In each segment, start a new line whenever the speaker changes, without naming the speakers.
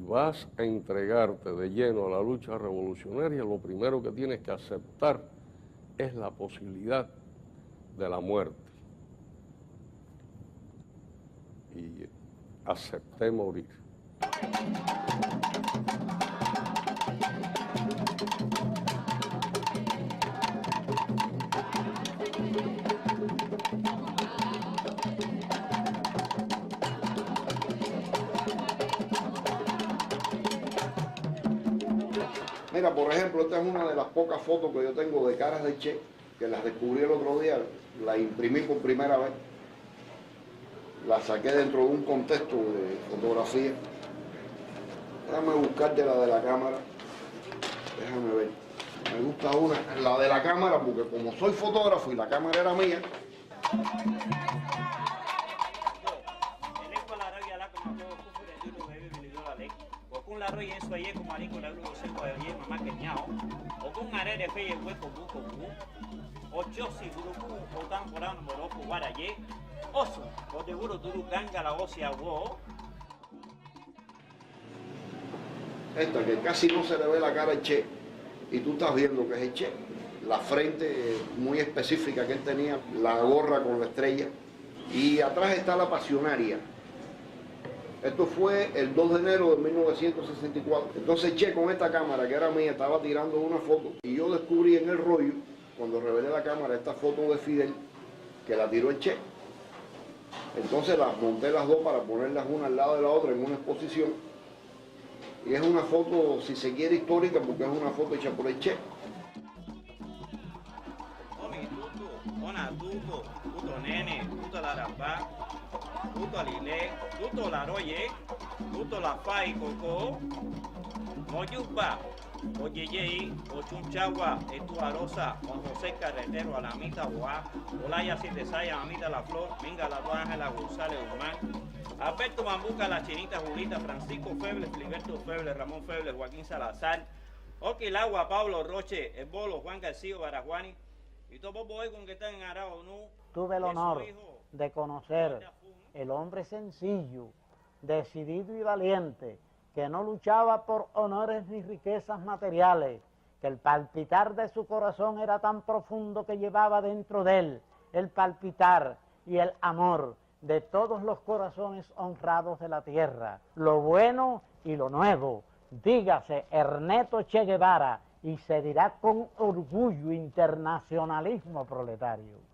vas a entregarte de lleno a la lucha revolucionaria, lo primero que tienes que aceptar es la posibilidad de la muerte. Y acepté morir.
Mira, por ejemplo, esta es una de las pocas fotos que yo tengo de caras de Che, que las descubrí el otro día, la imprimí por primera vez, la saqué dentro de un contexto de fotografía. Déjame buscarte la de la cámara, déjame ver. Me gusta la de la cámara, porque como soy fotógrafo y la cámara era mía.
La roya eso ayer como alico la luz se puede ayer mamá que ñao o con are de fe hueco buco o yo si grupo o tan por ano moroco guaraye oso o de guru turu ganga la osia wo.
Esta que casi no se le ve la cara al Che y tú estás viendo que es el Che, la frente muy específica que él tenía, la gorra con la estrella y atrás está la pasionaria. Esto fue el 2 de enero de 1964. Entonces Che con esta cámara que era mía estaba tirando una foto y yo descubrí en el rollo, cuando revelé la cámara, esta foto de Fidel que la tiró el Che. Entonces las monté las dos para ponerlas una al lado de la otra en una exposición. Y es una foto, si se quiere, histórica porque es una foto hecha por el Che.
Tuto nene, tuto la rapa, tuto lile, tuto la roye, tuto la fai coco, moyupa, oyeyei, ochunchagua, estuarosa, Juan José Carretero, a la mitad boa, Olaya Sitesaya, a la mitad la flor, venga la Ángela González Guzmán, Alberto Mambuca, la Chinita Julita, Francisco Feble, Filiberto Feble, Ramón Feble, Joaquín Salazar, Oquilagua, Pablo Roche, El Bolo, Juan García Barajuani, y todo boy con que están en Arao, ¿no?
Tuve el honor de conocer el hombre sencillo, decidido y valiente, que no luchaba por honores ni riquezas materiales, que el palpitar de su corazón era tan profundo que llevaba dentro de él el palpitar y el amor de todos los corazones honrados de la tierra, lo bueno y lo nuevo, dígase Ernesto Che Guevara, y se dirá con orgullo internacionalismo proletario.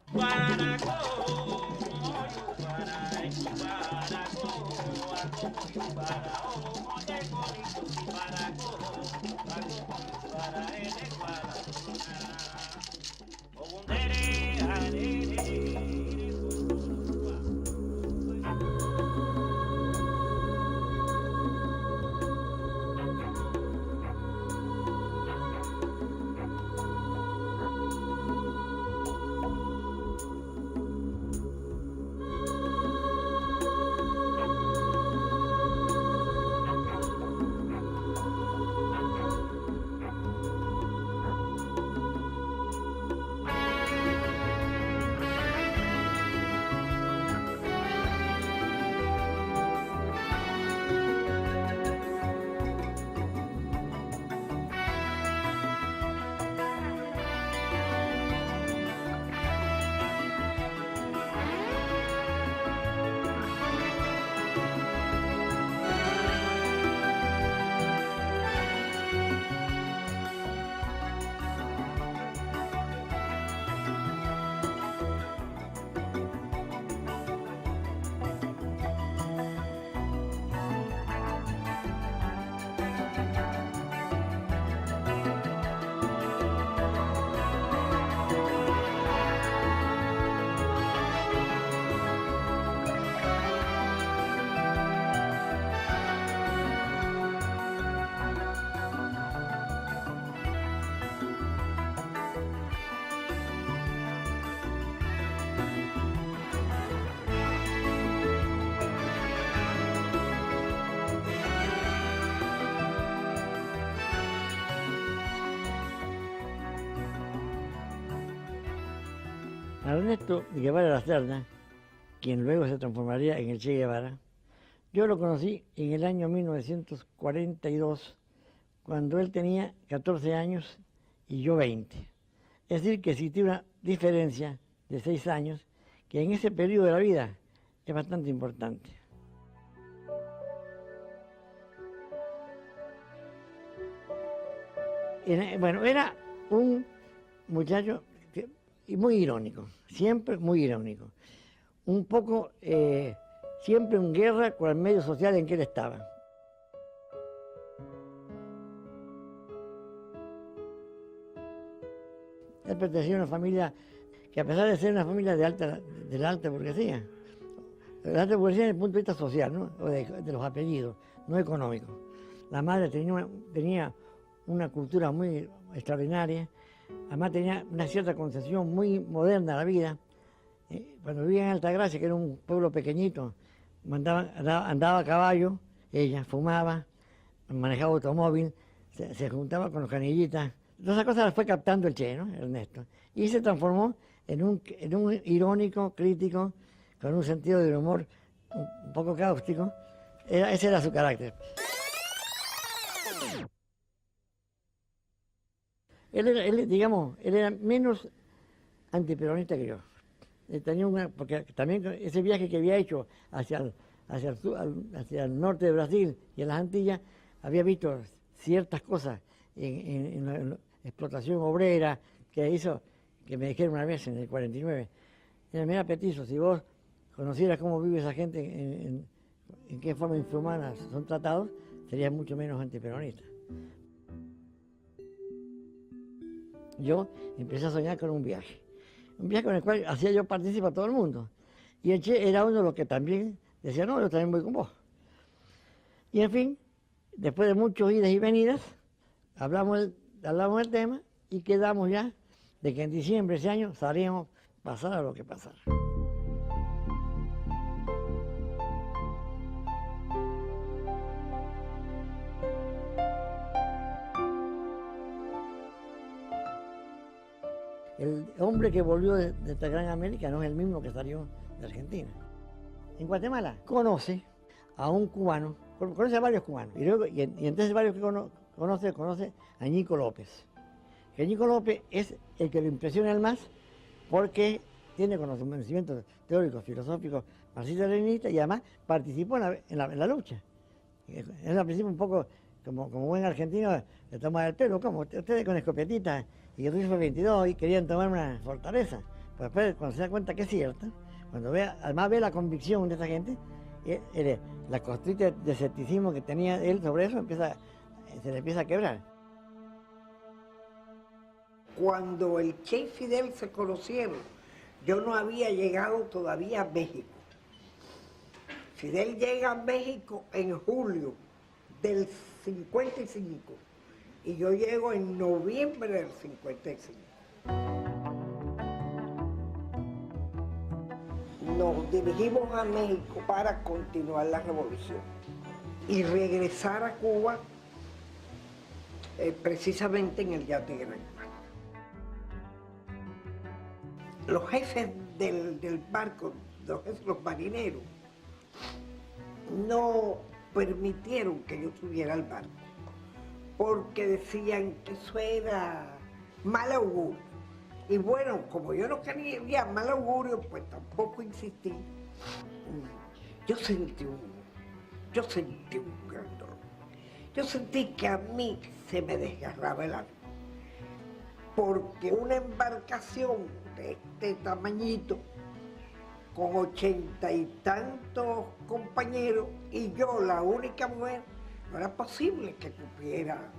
Ernesto Guevara Lacerda, quien luego se transformaría en el Che Guevara, Yo lo conocí en el año 1942, cuando él tenía 14 años y yo 20. Es decir, que existía una diferencia de 6 años, que en ese periodo de la vida es bastante importante. Bueno, era un muchacho muy irónico, siempre muy irónico. Un poco, siempre en guerra con el medio social en que él estaba. Él pertenecía a una familia que, a pesar de ser una familia de la alta burguesía, de la alta burguesía desde el punto de vista social, ¿no? O de los apellidos, no económicos. La madre tenía una cultura muy extraordinaria, además tenía una cierta concepción muy moderna de la vida. Cuando vivía en Altagracia, que era un pueblo pequeñito, andaba a caballo, ella fumaba, manejaba automóvil, se juntaba con los canillitas. Todas esas cosas las fue captando el Che, ¿no? Ernesto. Y se transformó en un irónico, crítico, con un sentido del humor un poco cáustico. Ese era su carácter. Él era menos antiperonista que yo. Él tenía porque también ese viaje que había hecho hacia el norte de Brasil y en las Antillas, había visto ciertas cosas en la explotación obrera que hizo, que me dijeron una vez en el 49. Mira, Petizo, si vos conocieras cómo vive esa gente, en qué forma infrahumana son tratados, serías mucho menos antiperonista. Yo empecé a soñar con un viaje con el cual hacía yo partícipe a todo el mundo. Y el Che era uno de los que también decía, no, yo también voy con vos. Y en fin, después de muchos idas y venidas, hablamos del tema y quedamos ya de que en diciembre de ese año salíamos, pasara lo que pasara. El hombre que volvió de esta gran América no es el mismo que salió de Argentina. En Guatemala conoce a un cubano, conoce a varios cubanos, y entre esos varios que conoce a Ñico López. Que Ñico López es el que lo impresiona el más porque tiene conocimientos teóricos, filosóficos, marxista-leninista y además participó en la lucha. Él al principio un poco, como buen argentino, le toma el pelo, como ustedes con escopetitas y el rifle 22 y querían tomar una fortaleza. Pues después, cuando se da cuenta que es cierto, además ve la convicción de esa gente, la costrita de escepticismo que tenía él sobre eso se le empieza a quebrar.
Cuando el Che y Fidel se conocieron, yo no había llegado todavía a México. Fidel llega a México en julio del 55 y yo llego en noviembre del 55. Nos dirigimos a México para continuar la revolución y regresar a Cuba precisamente en el yate Gran Juan. Los jefes del barco, los marineros, no permitieron que yo subiera al barco porque decían que eso era mal augurio. Y bueno, como yo no quería mal augurio, pues tampoco insistí. Yo sentí un gran dolor. Yo sentí que a mí se me desgarraba el alma. Porque una embarcación de este tamañito, con 80 y tantos compañeros, y yo, la única mujer, no era posible que cupiera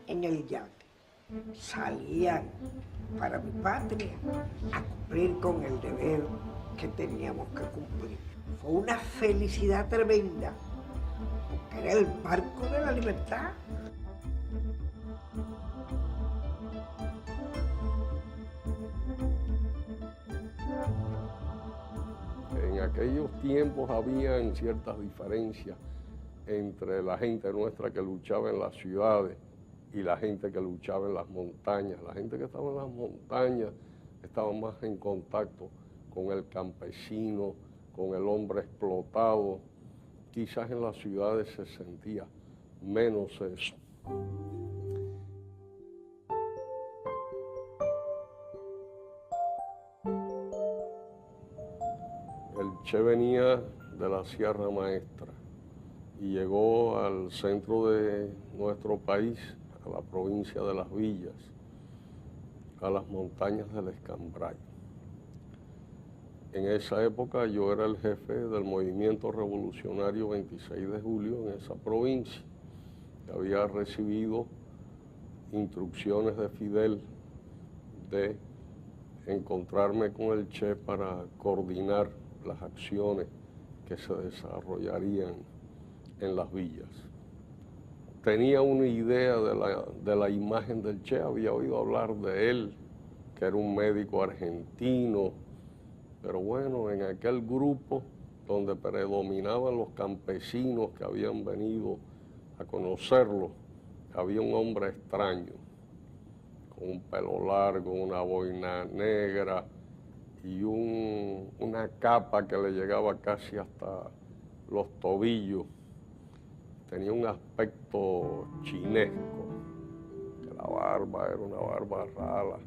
en el yate. Salían para mi patria a cumplir con el deber que teníamos que cumplir. Fue una felicidad tremenda, porque era el barco de la libertad.
En aquellos tiempos habían ciertas diferencias entre la gente nuestra que luchaba en las ciudades y la gente que luchaba en las montañas. La gente que estaba en las montañas estaba más en contacto con el campesino, con el hombre explotado, quizás en las ciudades se sentía menos eso. El Che venía de la Sierra Maestra y llegó al centro de nuestro país, a la provincia de Las Villas, a las montañas del Escambray. En esa época yo era el jefe del movimiento revolucionario 26 de julio en esa provincia. Había recibido instrucciones de Fidel de encontrarme con el Che para coordinar las acciones que se desarrollarían en Las Villas. Tenía una idea de la imagen del Che, había oído hablar de él, que era un médico argentino, pero bueno, en aquel grupo donde predominaban los campesinos que habían venido a conocerlo, había un hombre extraño, con un pelo largo, una boina negra y una capa que le llegaba casi hasta los tobillos. Tenía un aspecto chinesco, que la barba era una barba rala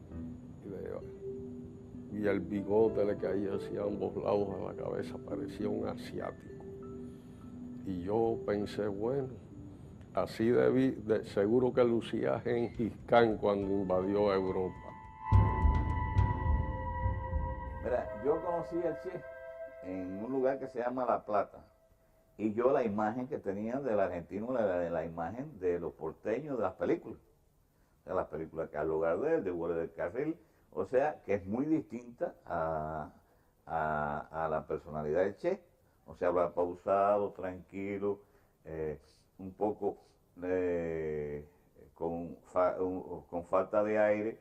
y el bigote le caía hacia ambos lados de la cabeza, parecía un asiático. Y yo pensé, bueno, así seguro que lucía Gengis Khan cuando invadió Europa.
Mira, yo conocí al Che en un lugar que se llama La Plata. Y yo la imagen que tenía del argentino era la imagen de los porteños de las películas. De las películas Carlos Gardel, de Guardia del Carril. O sea, que es muy distinta a la personalidad del Che. O sea, habla pausado, tranquilo, un poco con falta de aire.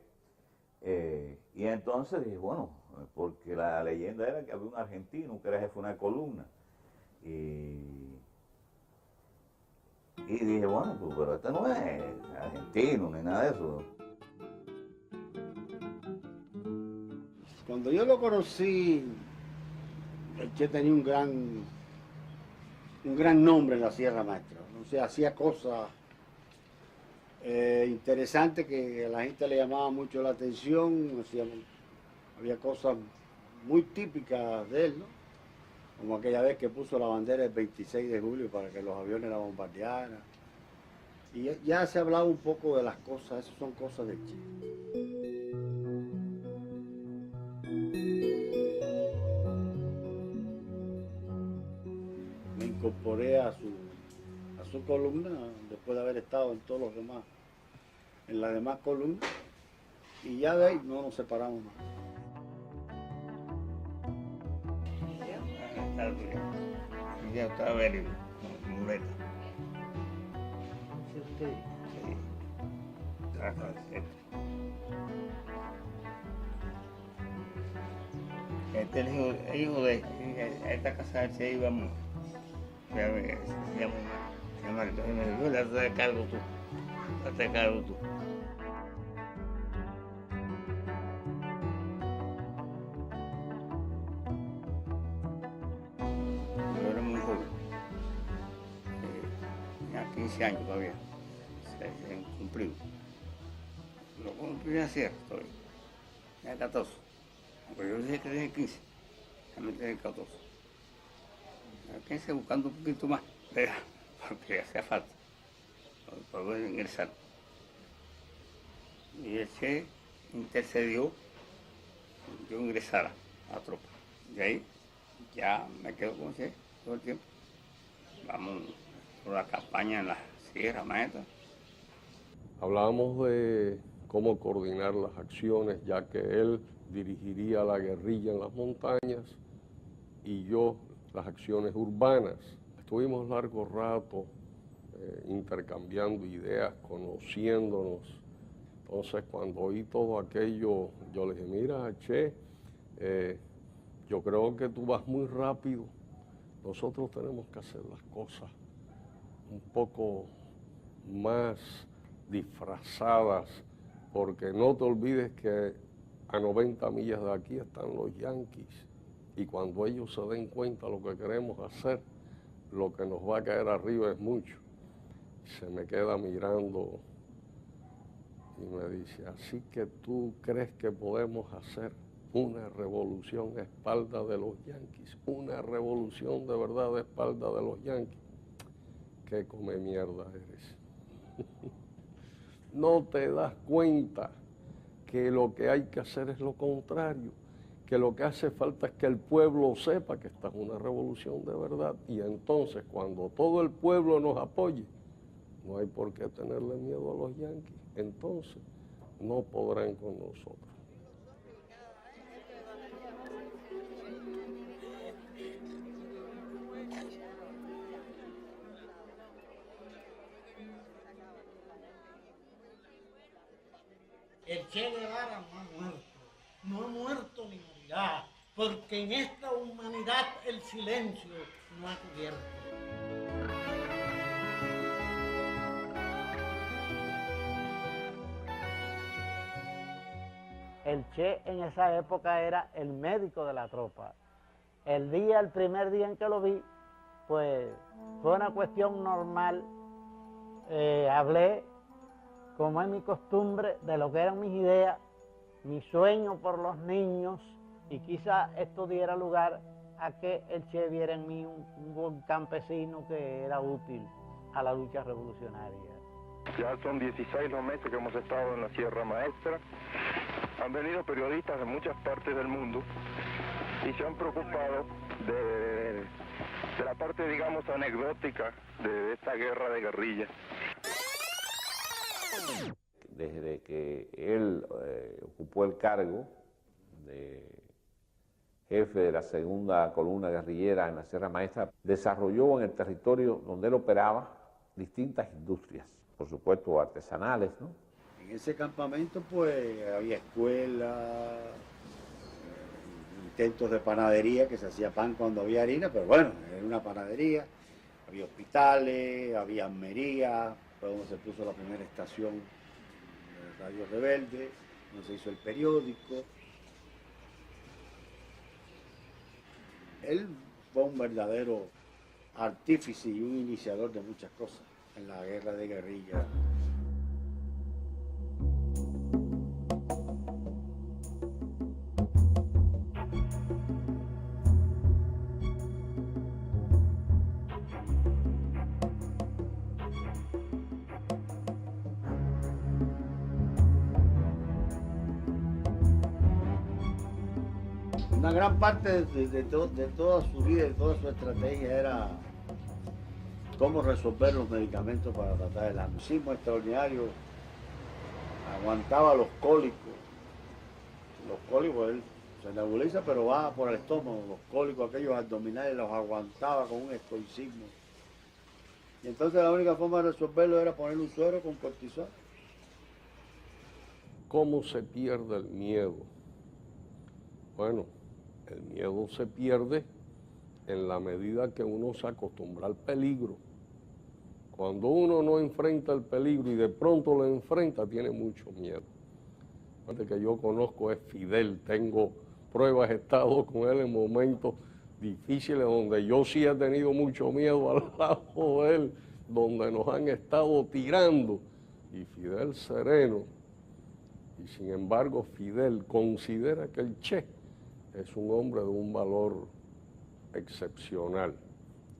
Y entonces dije, bueno, porque la leyenda era que había un argentino que era jefe de una columna. Y dije, bueno, pues, pero este no es argentino ni nada de eso.
Cuando yo lo conocí, el Che tenía un gran nombre en la Sierra Maestra. O sea, hacía cosas interesantes que a la gente le llamaba mucho la atención. Había cosas muy típicas de él, ¿no? Como aquella vez que puso la bandera el 26 de julio para que los aviones la bombardearan. Y ya se ha hablado un poco de las cosas, esas son cosas del Che. Me incorporé a su columna después de haber estado en todos los demás, en las demás columnas, y ya de ahí no nos separamos más.
Ya estaba venido, muleta.
¿Sí usted?
Sí. Trata de ser. Este es el hijo de esta casa se iba muy. Se llama, entonces me dijo, hazte cargo tú. Hazte cargo tú. Tenía 15 años todavía, se han cumplido. Lo cumplí ayer todavía, tenía 14. Pero yo dije que tenía 15, también tenía 14. A 15 buscando un poquito más, porque hacía falta, para poder ingresar. Y el Che intercedió que yo ingresara a la tropa. Y ahí ya me quedo con el Che todo el tiempo. Vamos por la campaña en la Sierra Maestra.
Hablábamos de cómo coordinar las acciones, ya que él dirigiría la guerrilla en las montañas y yo las acciones urbanas. Estuvimos largo rato intercambiando ideas, conociéndonos. Entonces, cuando oí todo aquello, yo le dije, mira, Che, yo creo que tú vas muy rápido. Nosotros tenemos que hacer las cosas un poco más disfrazadas, porque no te olvides que a 90 millas de aquí están los yanquis, y cuando ellos se den cuenta de lo que queremos hacer, lo que nos va a caer arriba es mucho. Se me queda mirando y me dice, así que tú crees que podemos hacer una revolución a espalda de los yanquis, una revolución de verdad a espalda de los yanquis. Qué come mierda eres. No te das cuenta que lo que hay que hacer es lo contrario, que lo que hace falta es que el pueblo sepa que esta es una revolución de verdad, y entonces cuando todo el pueblo nos apoye, no hay por qué tenerle miedo a los yanquis, entonces no podrán con nosotros.
El Che Guevara no ha muerto ni morirá, porque en esta humanidad el silencio no ha cubierto. El Che en esa época era el médico de la tropa. El primer día en que lo vi, pues fue una cuestión normal. Hablé, como es mi costumbre, de lo que eran mis ideas, mi sueño por los niños, y quizá esto diera lugar a que el Che viera en mí un buen campesino que era útil a la lucha revolucionaria.
Ya son 16 los meses que hemos estado en la Sierra Maestra. Han venido periodistas de muchas partes del mundo y se han preocupado de la parte, digamos, anecdótica de esta guerra de guerrillas.
Desde que él ocupó el cargo de jefe de la segunda columna guerrillera en la Sierra Maestra, desarrolló en el territorio donde él operaba distintas industrias, por supuesto artesanales, ¿no?
En ese campamento pues había escuelas, intentos de panadería, que se hacía pan cuando había harina, pero bueno, era una panadería, había hospitales, había armería, fue donde se puso la primera estación de Radio Rebelde, donde se hizo el periódico. Él fue un verdadero artífice y un iniciador de muchas cosas en la guerra de guerrilla. Una gran parte de toda su vida y de toda su estrategia era cómo resolver los medicamentos para tratar el amucismo extraordinario. Aguantaba los cólicos. Los cólicos, él se nebuliza, pero va por el estómago. Los cólicos, aquellos abdominales, los aguantaba con un estoicismo. Y entonces la única forma de resolverlo era ponerle un suero con cortisona.
¿Cómo se pierde el miedo? Bueno, el miedo se pierde en la medida que uno se acostumbra al peligro. Cuando uno no enfrenta el peligro y de pronto lo enfrenta, tiene mucho miedo. El que yo conozco es Fidel, tengo pruebas, he estado con él en momentos difíciles donde yo sí he tenido mucho miedo al lado de él, donde nos han estado tirando, y Fidel sereno. Y sin embargo Fidel considera que el Che es un hombre de un valor excepcional.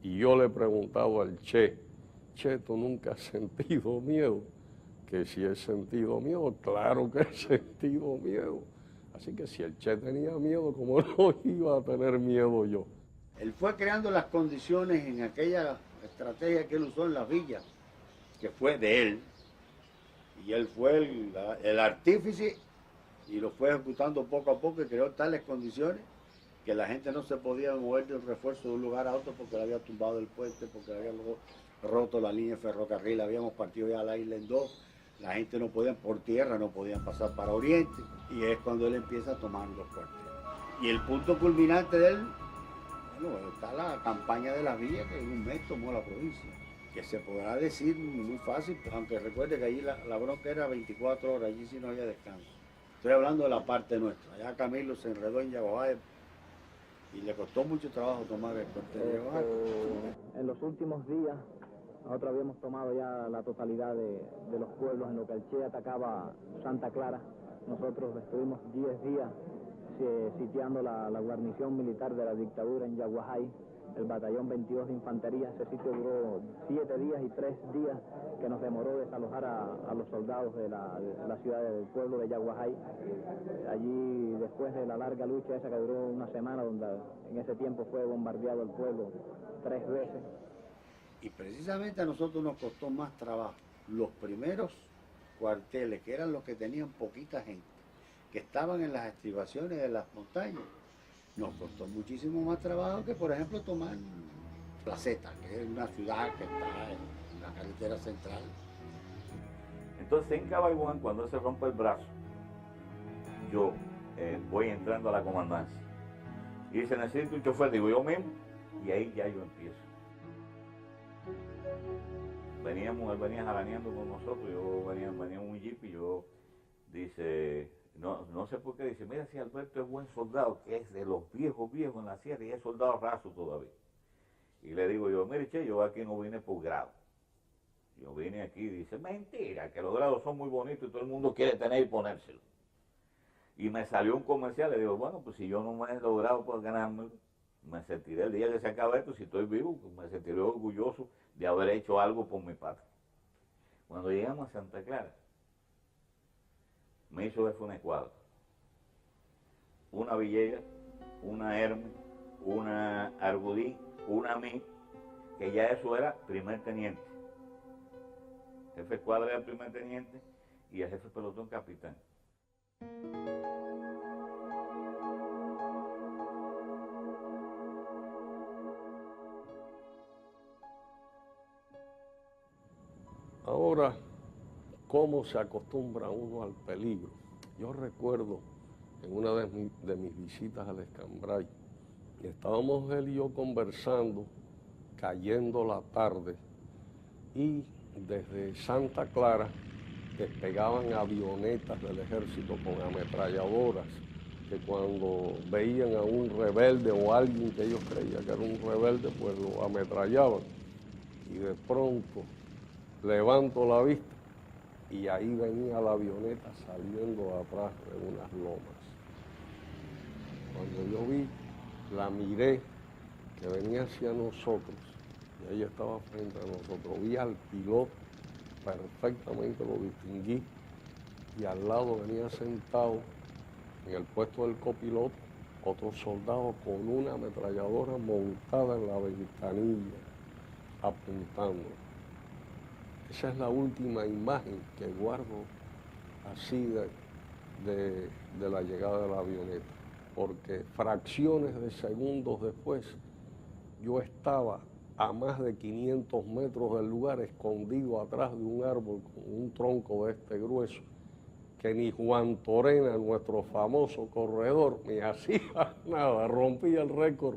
Y yo le he preguntado al Che, ¿tú nunca has sentido miedo? Que si he sentido miedo, claro que he sentido miedo. Así que si el Che tenía miedo, ¿cómo no iba a tener miedo yo?
Él fue creando las condiciones en aquella estrategia que él usó en las villas, que fue de él. Y él fue el artífice y lo fue ejecutando poco a poco y creó tales condiciones que la gente no se podía mover de un refuerzo de un lugar a otro porque le había tumbado el puente, porque le había roto la línea de ferrocarril, habíamos partido ya la isla en dos, la gente no podía por tierra, no podían pasar para Oriente, y es cuando él empieza a tomar los cuarteles. Y el punto culminante de él, bueno, está la campaña de las villas que en un mes tomó la provincia, que se podrá decir muy fácil, aunque recuerde que allí la bronca era 24 horas, allí sí no había descanso. Estoy hablando de la parte nuestra. Allá Camilo se enredó en Yaguabay y le costó mucho trabajo tomar el puente de Yaguajay.
En los últimos días, nosotros habíamos tomado ya la totalidad de los pueblos en lo que el Che atacaba Santa Clara. Nosotros estuvimos 10 días sitiando la guarnición militar de la dictadura en Yaguajay, el batallón 22 de infantería. Ese sitio duró 7 días y 3 días que nos demoró desalojar a los soldados de la ciudad del pueblo de Yaguajay. Allí, después de la larga lucha esa que duró una semana, donde en ese tiempo fue bombardeado el pueblo 3 veces.
Y precisamente a nosotros nos costó más trabajo los primeros cuarteles, que eran los que tenían poquita gente, que estaban en las estribaciones de las montañas. Nos costó muchísimo más trabajo que, por ejemplo, tomar Placeta, que es una ciudad que está en la carretera central.
Entonces en Cabaiguán, cuando él se rompe el brazo, yo voy entrando a la comandancia y dice, necesito un chofer, digo yo mismo, y ahí ya yo empiezo. Él venía jaraneando con nosotros, yo venía en un jeep y yo, dice, no sé por qué, dice, mira si Alberto es buen soldado, que es de los viejos en la sierra y es soldado raso todavía. Y le digo yo, mire che, yo aquí no vine por grado. Yo vine aquí y dice, mentira, que los grados son muy bonitos y todo el mundo quiere tener y ponérselo. Y me salió un comercial, le digo, bueno, pues si yo no me he logrado por ganármelo, me sentiré el día que se acabe esto, si estoy vivo, pues me sentiré orgulloso de haber hecho algo por mi patria. Cuando llegamos a Santa Clara, me hizo ver una escuadra, una Villegas, una Hermes, una Argudí, una Mí, que ya eso era primer teniente. Jefe escuadra era primer teniente y el jefe pelotón capitán.
Ahora, ¿cómo se acostumbra uno al peligro? Yo recuerdo en una de mis visitas al Escambray, estábamos él y yo conversando, cayendo la tarde, y desde Santa Clara despegaban avionetas del ejército con ametralladoras, que cuando veían a un rebelde o a alguien que ellos creían que era un rebelde, pues lo ametrallaban. Y de pronto levanto la vista y ahí venía la avioneta saliendo de atrás de unas lomas. Cuando yo vi, la miré, que venía hacia nosotros, y ella estaba frente a nosotros. Vi al piloto, perfectamente lo distinguí, y al lado venía sentado en el puesto del copiloto otro soldado con una ametralladora montada en la ventanilla, apuntando. Esa es la última imagen que guardo así de la llegada de la avioneta, porque fracciones de segundos después yo estaba a más de 500 metros del lugar, escondido atrás de un árbol con un tronco de este grueso, que ni Juan Torena, nuestro famoso corredor, ni hacía nada, rompía el récord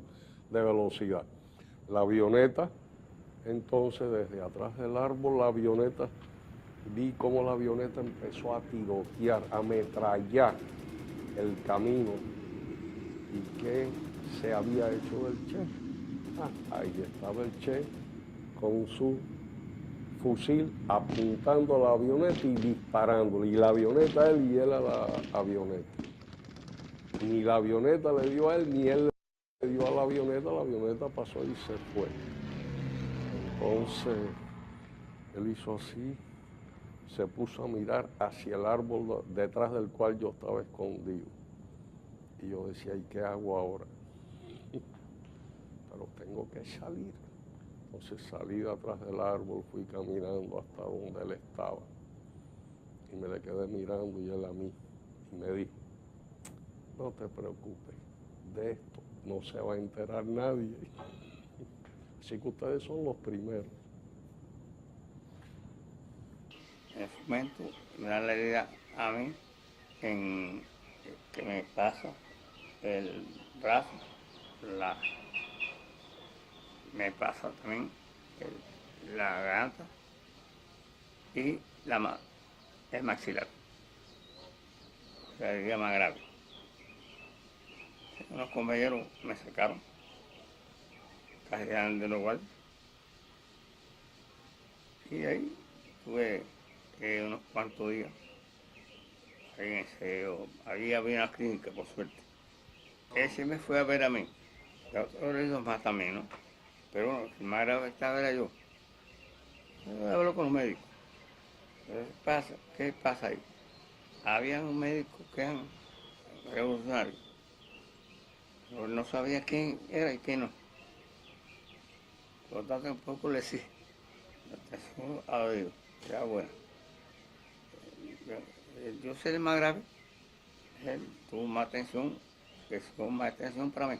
de velocidad. La avioneta, entonces, desde atrás del árbol, la avioneta, vi cómo la avioneta empezó a tirotear, a ametrallar el camino. ¿Y qué se había hecho del Che? Ahí estaba el Che con su fusil apuntando a la avioneta y disparándole. Y la avioneta a él y él a la avioneta. Ni la avioneta le dio a él, ni él le dio a la avioneta pasó y se fue. Entonces, él hizo así, se puso a mirar hacia el árbol detrás del cual yo estaba escondido. Y yo decía, ¿y qué hago ahora? Pero tengo que salir. Entonces salí de atrás del árbol, fui caminando hasta donde él estaba. Y me le quedé mirando y él a mí. Y me dijo, no te preocupes, de esto no se va a enterar nadie. Así que ustedes son los primeros.
En ese momento me da la idea a mí en que me pasa el brazo, me pasa también la garganta y el maxilar, la herida más grave. Unos compañeros me sacaron, casi eran de lo igual. Y ahí tuve unos cuantos días. Ahí había una clínica, por suerte. Ese me fue a ver a mí. Ahora ellos más también, ¿no? Pero bueno, el más grave estaba era yo. Yo hablo con los médicos. ¿Qué pasa ahí? Había un médico que eran revolucionarios. Pero no sabía quién era y quién no. Por lo tanto, un poco le decía. La atención ha oído, ya bueno. Yo soy el más grave. Él tuvo más atención, que fue más atención para mí.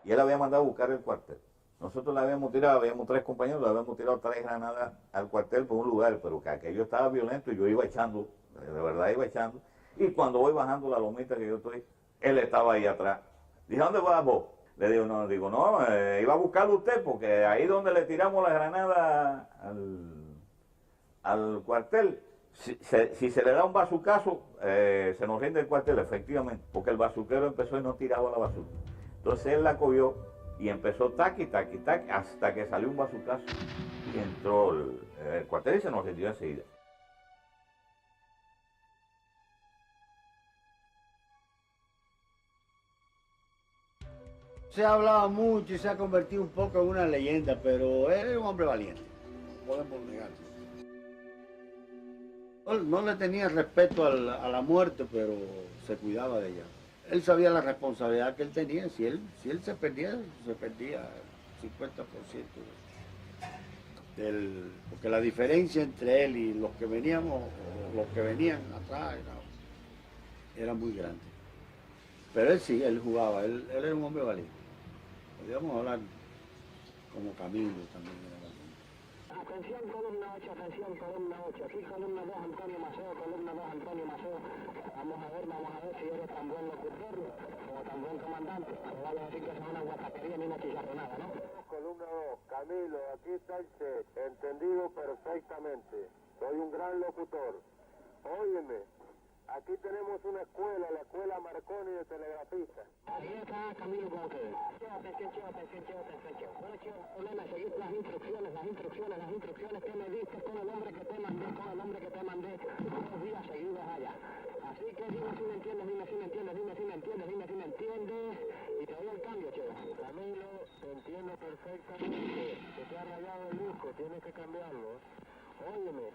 Y él había mandado a buscar el cuartel. Nosotros le habíamos 3 compañeros, le habíamos tirado 3 granadas al cuartel por un lugar, pero que aquello estaba violento y yo iba echando, de verdad iba echando. Y cuando voy bajando la lomita que yo estoy, él estaba ahí atrás. Dije, ¿dónde vas vos? Le digo, no, iba a buscarlo usted, porque ahí donde le tiramos la granada al cuartel, si se le da un bazucazo, se nos rinde el cuartel, efectivamente, porque el bazuquero empezó y no tiraba la bazuca. Entonces él la cogió y empezó taqui, taqui, taqui, hasta que salió un bazucazo y entró el cuartel y se nos rindió enseguida.
Se ha hablado mucho y se ha convertido un poco en una leyenda, pero él era un hombre valiente, no podemos negarlo. No le tenía respeto a la muerte, pero se cuidaba de ella. Él sabía la responsabilidad que él tenía. Si él se perdía el 50%. Porque la diferencia entre él y los que veníamos, los que venían atrás, era muy grande. Pero él sí, él jugaba, él era un hombre valiente. Podríamos hablar como Camilo también era valiente.
Atención, columna 8, atención, columna 8. Aquí columna 2, Antonio Maceo, columna 2, Antonio Maceo. Vamos a ver si eres tan buen locutor o tan buen comandante. No vayas a decir que es una guapatería ni una chillarronada, ¿no?
Columna 2, Camilo, aquí está el Che, entendido perfectamente. Soy un gran locutor. Óyeme, aquí tenemos una escuela, la escuela Marconi de telegrafistas.
Aquí está Camilo con ustedes. Atención. Bueno, chicos, problema, seguir las instrucciones que me diste con el hombre que te mandé, 2 días seguidos allá. Así que dime si me entiendes, dime si me entiendes. Y te doy el cambio, che.
Camilo, te entiendo perfectamente. Se te ha rayado el disco, tienes que cambiarlo. Óyeme.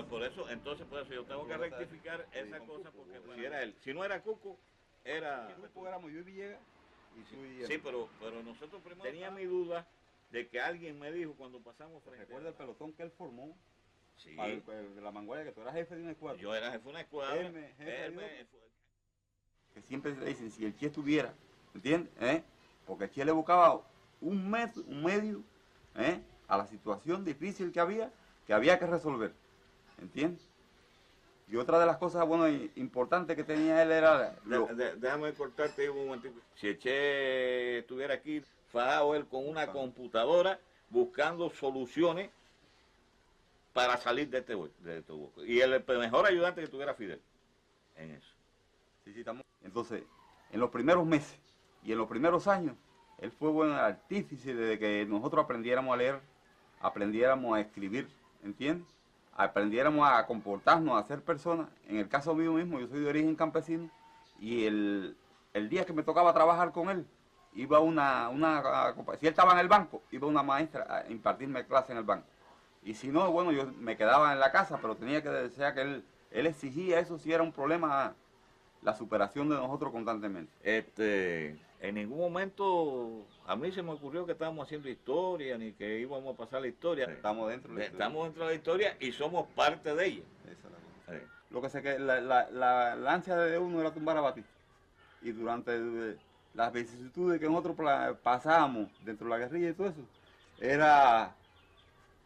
Por eso, entonces, por eso yo tengo que rectificar esa cosa, porque si era él, si no era Cuco, era...
Cuco éramos yo y Villegas y tú y él.
Sí, pero nosotros primero tenía mi duda de que alguien me dijo cuando pasamos frente.
¿Recuerda el pelotón que él formó?
Sí.
De la Manguaya, que tú eras jefe de una escuadra.
Yo era jefe de una escuadra.
Que siempre se le dicen, si el Che estuviera, ¿entiendes? Porque el Che le buscaba un medio a la situación difícil que había que resolver. ¿Entiendes? Y otra de las cosas, bueno, importantes que tenía él era...
Déjame cortarte ahí un momentito. Si el Che estuviera aquí, fajado él con una computadora buscando soluciones para salir de este hueco. Y el mejor ayudante que tuviera Fidel en eso.
Sí, estamos. Entonces, en los primeros meses y en los primeros años, él fue buen artífice de que nosotros aprendiéramos a leer, aprendiéramos a escribir, ¿entiendes? Aprendiéramos a comportarnos, a ser personas. En el caso mío mismo, yo soy de origen campesino, y el día que me tocaba trabajar con él, iba si él estaba en el banco, iba una maestra a impartirme clase en el banco. Y si no, bueno, yo me quedaba en la casa, pero tenía que decir que él exigía eso, si era un problema, la superación de nosotros constantemente.
En ningún momento a mí se me ocurrió que estábamos haciendo historia, ni que íbamos a pasar la historia.
Estamos dentro de la historia.
Estamos dentro de la historia y somos parte de ella.
Lo que sé que la ansia de uno era tumbar a Batista. Y durante las vicisitudes que nosotros pasábamos dentro de la guerrilla y todo eso, era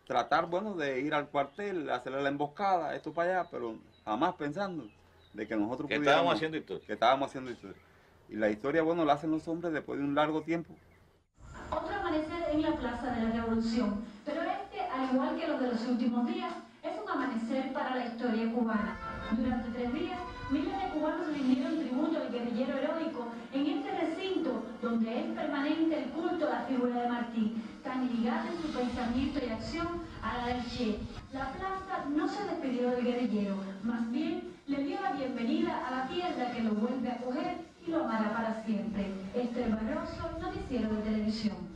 tratar, bueno, de ir al cuartel, hacerle la emboscada, esto para allá, pero jamás pensando de que nosotros
estábamos haciendo historia.
Que estábamos haciendo historia. Y la historia, bueno, la hacen los hombres después de un largo tiempo.
Otro amanecer en la Plaza de la Revolución, pero al igual que los de los últimos días, es un amanecer para la historia cubana. Durante 3 días, miles de cubanos rindieron tributo al guerrillero heroico en este recinto donde es permanente el culto a la figura de Martí, tan ligada en su pensamiento y acción a la del Che. La plaza no se despidió del guerrillero, más bien le dio la bienvenida a la tierra que lo vuelve a acoger y lo amará para siempre. Este Barroso, noticiero de televisión.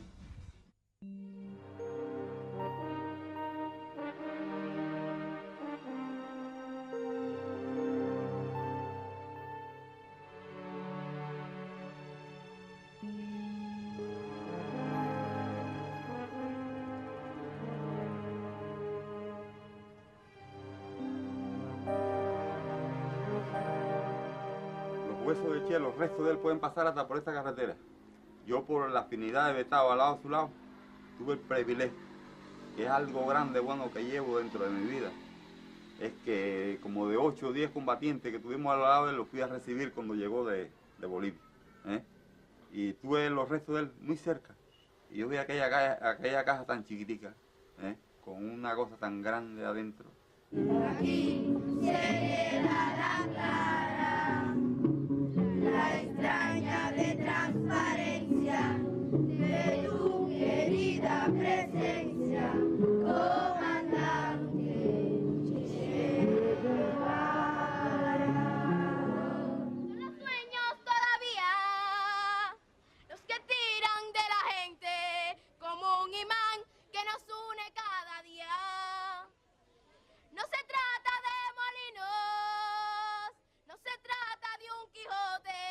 Huesos de Che, los restos de él pueden pasar hasta por esta carretera. Yo, por la afinidad de haber estado al lado de su lado, tuve el privilegio, que es algo grande, bueno, que llevo dentro de mi vida. Es que como de 8 o 10 combatientes que tuvimos al lado de él, los fui a recibir cuando llegó de Bolivia. Y tuve los restos de él muy cerca. Y yo vi aquella caja tan chiquitica, con una cosa tan grande adentro.
Aquí se queda la clara, la extrañable transparencia de tu querida presencia, comandante Che Guevara. Son los sueños todavía los que tiran de la gente como un imán que nos une cada día. No se trata de molinos, no se trata de un Quijote,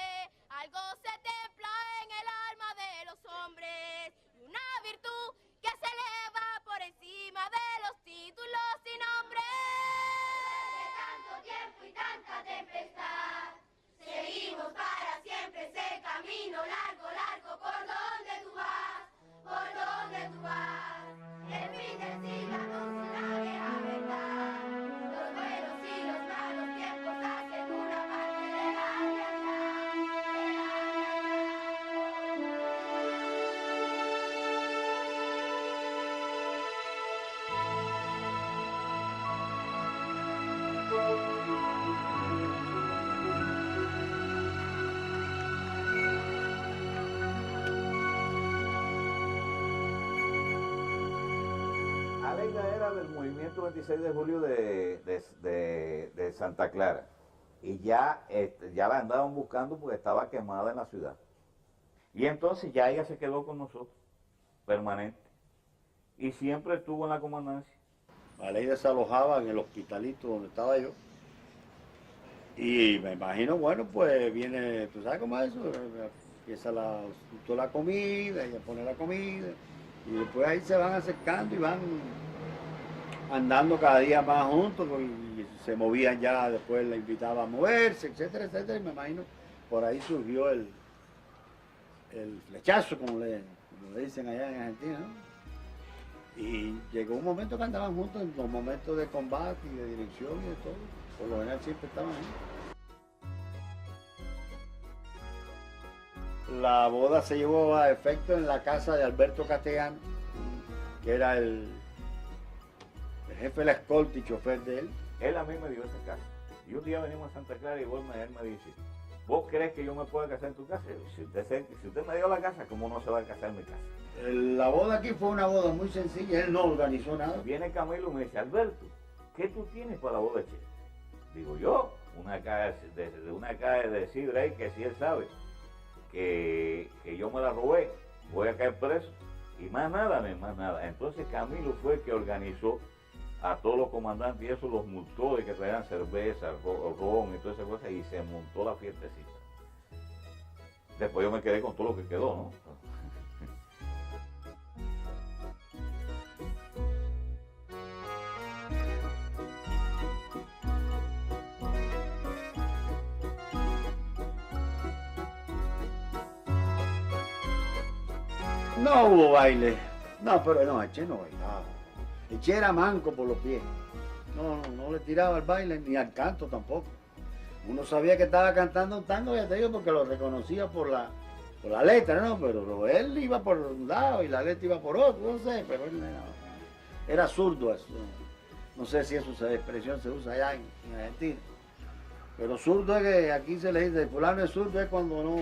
algo se templa en el alma de los hombres, y una virtud que se eleva por encima de los títulos y nombres. De tanto tiempo y tanta tempestad, seguimos para siempre ese camino largo, largo, por donde tú vas, por donde tú vas. El fin del siglo anuncia una vieja verdad. Los buenos y los malos tiempos hacen una parte de la realidad.
Aleida era del movimiento 26 de julio de Santa Clara. Y ya la andaban buscando porque estaba quemada en la ciudad. Y entonces ya ella se quedó con nosotros, permanente. Y siempre estuvo en la comandancia.
Aleida se alojaba en el hospitalito donde estaba yo. Y me imagino, bueno, pues viene, ¿tú sabes cómo es eso? Empieza toda la comida, ella pone la comida. Y después ahí se van acercando y van andando cada día más juntos y se movían ya, después la invitaba a moverse, etcétera, etcétera. Y me imagino, por ahí surgió el flechazo, como le dicen allá en Argentina, ¿no? Y llegó un momento que andaban juntos en los momentos de combate y de dirección y de todo. por lo general siempre estaban ahí. La boda se llevó a efecto en la casa de Alberto Castellano, que era el jefe de la escolta y chofer de él.
Él a mí me dio esa casa. Y un día venimos a Santa Clara y él me dice, ¿vos crees que yo me pueda casar en tu casa? Si usted me dio la casa, ¿cómo no se va a casar en mi casa?
La boda aquí fue una boda muy sencilla, él no organizó nada.
Viene Camilo y me dice, Alberto, ¿qué tú tienes para la boda de Che? Digo yo, una caja de sidra ahí que si él sabe que yo me la robé, voy a caer preso. Y más nada. Entonces Camilo fue el que organizó a todos los comandantes y eso los multó de que traían cerveza, ron y todas esas cosas y se montó la fiestecita. Después yo me quedé con todo lo que quedó, ¿no?
No hubo baile. No, pero no, Eche no bailaba. Eche era manco por los pies. No le tiraba al baile ni al canto tampoco. Uno sabía que estaba cantando un tango, ya te digo, porque lo reconocía por la letra, ¿no? Pero él iba por un lado y la letra iba por otro, no sé, pero él era zurdo eso. No sé si esa expresión se usa allá en Argentina. Pero zurdo es que aquí se le dice, fulano es zurdo es cuando no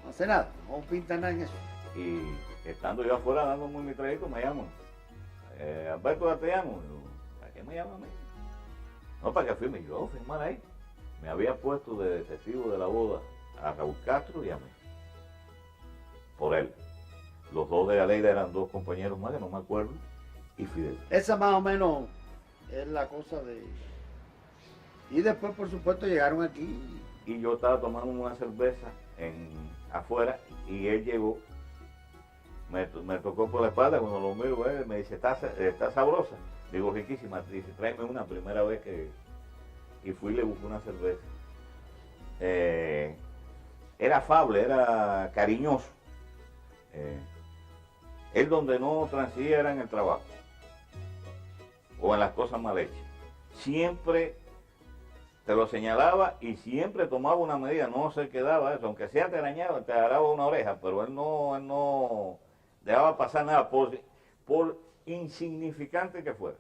hace nada, no pinta nada en eso.
Y estando yo afuera dando mi trayecto, me llaman. Alberto, ya te llamo. ¿Para qué me llaman a mí? No, para que firme. Yo, firmar ahí. Me había puesto de testigo de la boda a Raúl Castro y a mí. Por él. Los dos de Aleida eran dos compañeros más, que no me acuerdo, y Fidel.
Esa más o menos es la cosa de... Y después, por supuesto, llegaron aquí.
Y yo estaba tomando una cerveza afuera y él llegó. Me tocó por la espalda, cuando lo miro, me dice, ¿está sabrosa? Digo, riquísima. Dice, tráeme una primera vez que... Y fui y le busqué una cerveza. Era afable, era cariñoso. Él donde no transigía era en el trabajo. O en las cosas mal hechas. Siempre te lo señalaba y siempre tomaba una medida, no se quedaba eso. Aunque sea te arañaba, te agarraba una oreja, pero él no dejaba pasar nada por insignificante que fuera.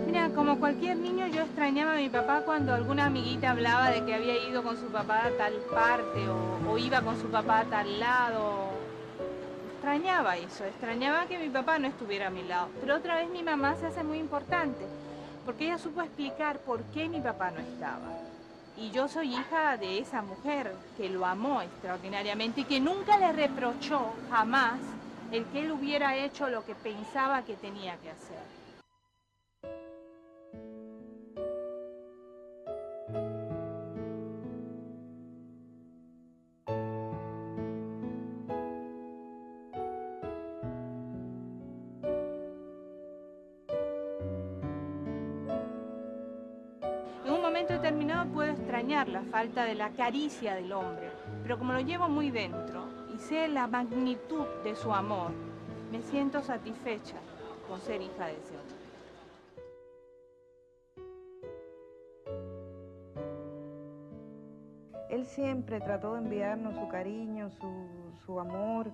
Mira, como cualquier niño yo extrañaba a mi papá cuando alguna amiguita hablaba de que había ido con su papá a tal parte o iba con su papá a tal lado. Extrañaba eso, extrañaba que mi papá no estuviera a mi lado. Pero otra vez mi mamá se hace muy importante, porque ella supo explicar por qué mi papá no estaba. Y yo soy hija de esa mujer que lo amó extraordinariamente y que nunca le reprochó jamás el que él hubiera hecho lo que pensaba que tenía que hacer. En un momento determinado puedo extrañar la falta de la caricia del hombre, pero como lo llevo muy dentro y sé la magnitud de su amor, me siento satisfecha con ser hija de ese hombre.
Él siempre trató de enviarnos su cariño, su amor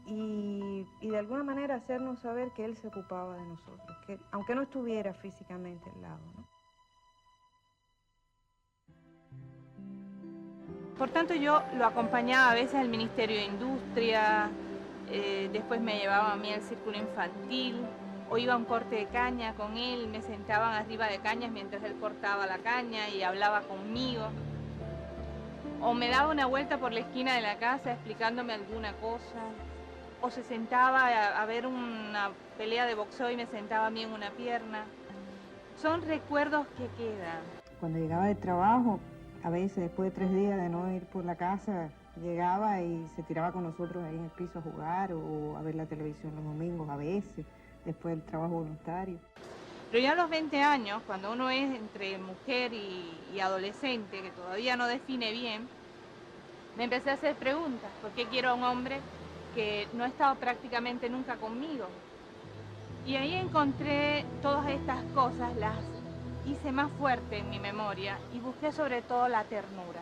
y de alguna manera hacernos saber que él se ocupaba de nosotros, que aunque no estuviera físicamente al lado, ¿no?
Por tanto, yo lo acompañaba a veces al Ministerio de Industria, después me llevaba a mí al círculo infantil, o iba a un corte de caña con él, me sentaban arriba de cañas mientras él cortaba la caña y hablaba conmigo. O me daba una vuelta por la esquina de la casa explicándome alguna cosa, o se sentaba a ver una pelea de boxeo y me sentaba a mí en una pierna. Son recuerdos que quedan.
Cuando llegaba del trabajo, a veces después de 3 días de no ir por la casa, llegaba y se tiraba con nosotros ahí en el piso a jugar o a ver la televisión los domingos a veces, después del trabajo voluntario.
Pero ya a los 20 años, cuando uno es entre mujer y adolescente, que todavía no define bien, me empecé a hacer preguntas. ¿Por qué quiero a un hombre que no ha estado prácticamente nunca conmigo? Y ahí encontré todas estas cosas, las hice más fuerte en mi memoria y busqué sobre todo la ternura.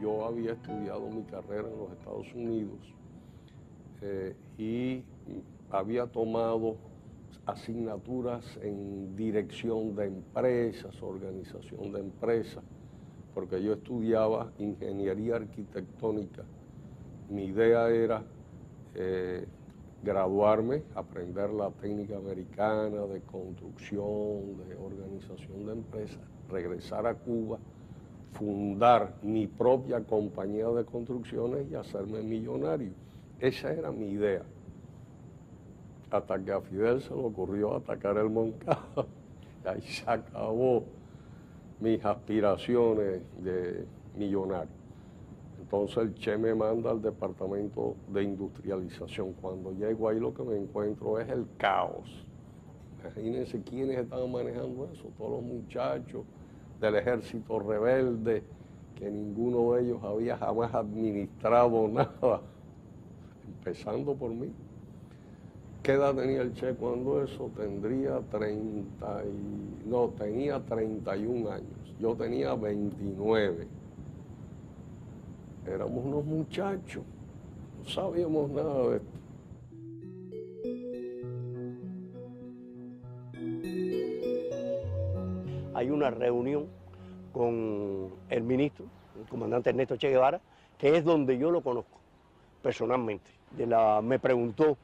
Yo había estudiado mi carrera en los Estados Unidos y había tomado asignaturas en dirección de empresas, organización de empresas, porque yo estudiaba ingeniería arquitectónica. Mi idea era graduarme, aprender la técnica americana de construcción, de organización de empresas, regresar a Cuba, fundar mi propia compañía de construcciones y hacerme millonario. Esa era mi idea. Hasta que a Fidel se le ocurrió atacar el Moncada. Y ahí se acabó mis aspiraciones de millonario. Entonces el Che me manda al departamento de industrialización. Cuando llego ahí lo que me encuentro es el caos. Imagínense quiénes estaban manejando eso, todos los muchachos del ejército rebelde, que ninguno de ellos había jamás administrado nada, empezando por mí. ¿Qué edad tenía el Che cuando eso? Tenía 31 años, yo tenía 29. Éramos unos muchachos, no sabíamos nada de esto.
Hay una reunión con el ministro, el comandante Ernesto Che Guevara, que es donde yo lo conozco personalmente. Me preguntó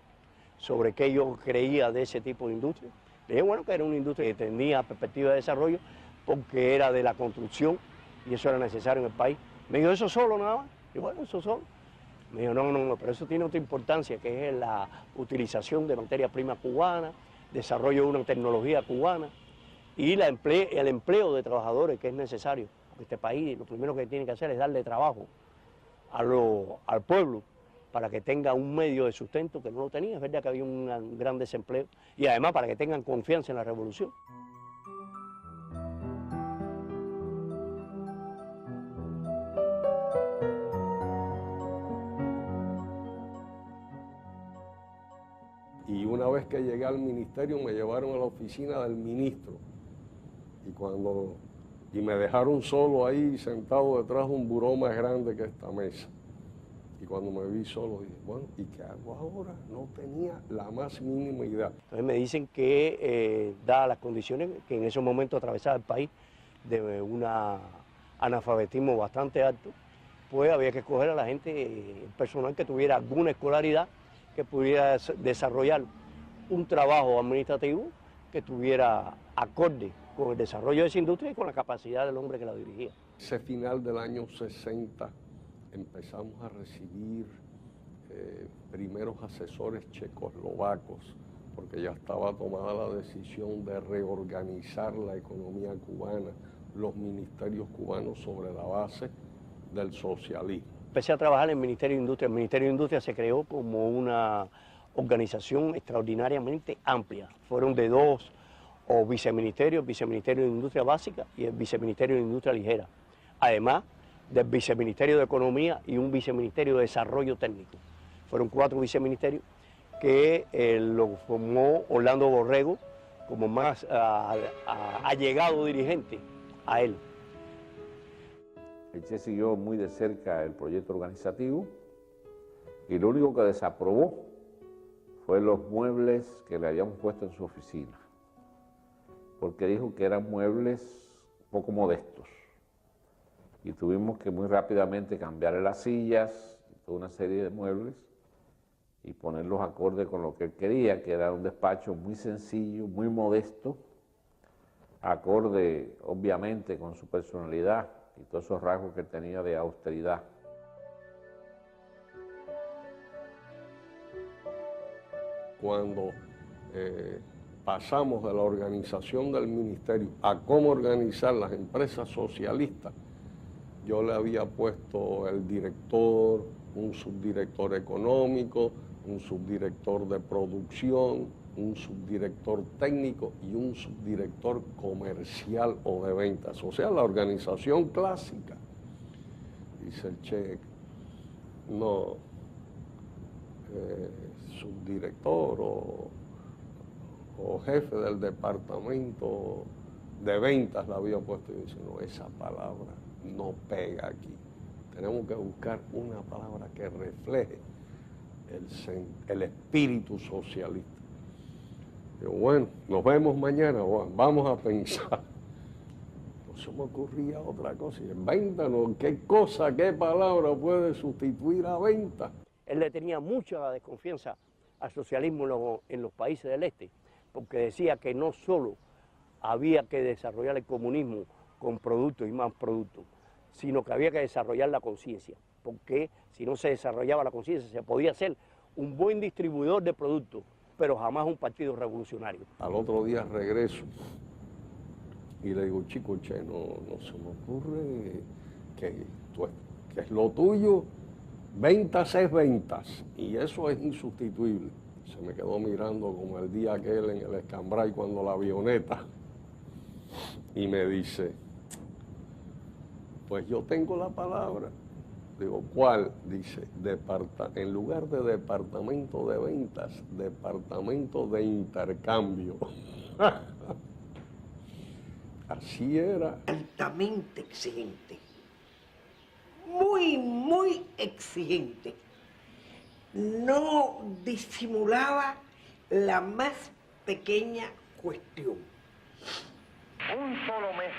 sobre qué yo creía de ese tipo de industria. Le dije, bueno, que era una industria que tenía perspectiva de desarrollo porque era de la construcción y eso era necesario en el país. Me dijo, ¿eso solo nada más? Y bueno, eso solo. Me dijo, no, pero eso tiene otra importancia, que es la utilización de materia prima cubana, desarrollo de una tecnología cubana, y el empleo de trabajadores que es necesario. Porque este país lo primero que tiene que hacer es darle trabajo al pueblo para que tenga un medio de sustento que no lo tenía. Es verdad que había un gran desempleo y además para que tengan confianza en la revolución.
Y una vez que llegué al ministerio me llevaron a la oficina del ministro. Y me dejaron solo ahí, sentado detrás de un buró más grande que esta mesa. Y cuando me vi solo dije, bueno, ¿y qué hago ahora? No tenía la más mínima idea.
Entonces me dicen que, dadas las condiciones que en esos momentos atravesaba el país, de un analfabetismo bastante alto, pues había que escoger a la gente, el personal que tuviera alguna escolaridad, que pudiera desarrollar un trabajo administrativo que tuviera acorde con el desarrollo de esa industria y con la capacidad del hombre que la dirigía.
Ese final del año 60 empezamos a recibir primeros asesores checoslovacos, porque ya estaba tomada la decisión de reorganizar la economía cubana, los ministerios cubanos sobre la base del socialismo.
Empecé a trabajar en el Ministerio de Industria. El Ministerio de Industria se creó como una organización extraordinariamente amplia. Fueron de dos viceministerios, el Viceministerio de Industria Básica y el Viceministerio de Industria Ligera, además del Viceministerio de Economía y un Viceministerio de Desarrollo Técnico. Fueron 4 viceministerios que lo formó Orlando Borrego como más allegado dirigente a él.
El Che siguió muy de cerca el proyecto organizativo y lo único que desaprobó fue los muebles que le habíamos puesto en su oficina, porque dijo que eran muebles poco modestos y tuvimos que muy rápidamente cambiarle las sillas, toda una serie de muebles y ponerlos acorde con lo que él quería, que era un despacho muy sencillo, muy modesto, acorde obviamente con su personalidad y todos esos rasgos que tenía de austeridad.
Cuando pasamos de la organización del ministerio a cómo organizar las empresas socialistas, yo le había puesto el director, un subdirector económico, un subdirector de producción, un subdirector técnico y un subdirector comercial o de ventas. O sea, la organización clásica. Dice el Che, no, subdirector o jefe del departamento de ventas la había puesto. Y dice, no, esa palabra no pega aquí. Tenemos que buscar una palabra que refleje el espíritu socialista. Yo, bueno, nos vemos mañana, bueno, vamos a pensar. No se me ocurría otra cosa. Y venta, no, ¿qué cosa, qué palabra puede sustituir a venta?
Él le tenía mucha desconfianza al socialismo en los países del este, porque decía que no solo había que desarrollar el comunismo con productos y más productos, sino que había que desarrollar la conciencia, porque si no se desarrollaba la conciencia se podía ser un buen distribuidor de productos, pero jamás un partido revolucionario.
Al otro día regreso y le digo, chico, Che, no se me ocurre que es lo tuyo, ventas es ventas, y eso es insustituible. Se me quedó mirando como el día aquel en el Escambray cuando la avioneta, y me dice, pues yo tengo la palabra. Digo, ¿cuál? Dice, en lugar de departamento de ventas, departamento de intercambio. Así era.
Altamente exigente. Muy, muy exigente. No disimulaba la más pequeña cuestión.
Un solo mes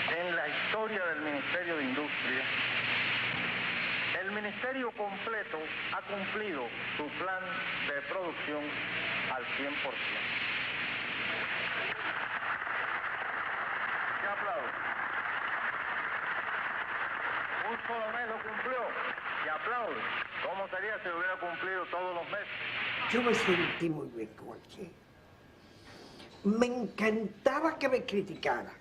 en la historia del Ministerio de Industria, el Ministerio completo ha cumplido su plan de producción al 100%. ¿Qué aplauso? Un solo mes lo cumplió. Y aplaude. ¿Cómo sería si lo hubiera cumplido todos los meses?
Yo me sentí muy bien con el Che. Me encantaba que me criticara.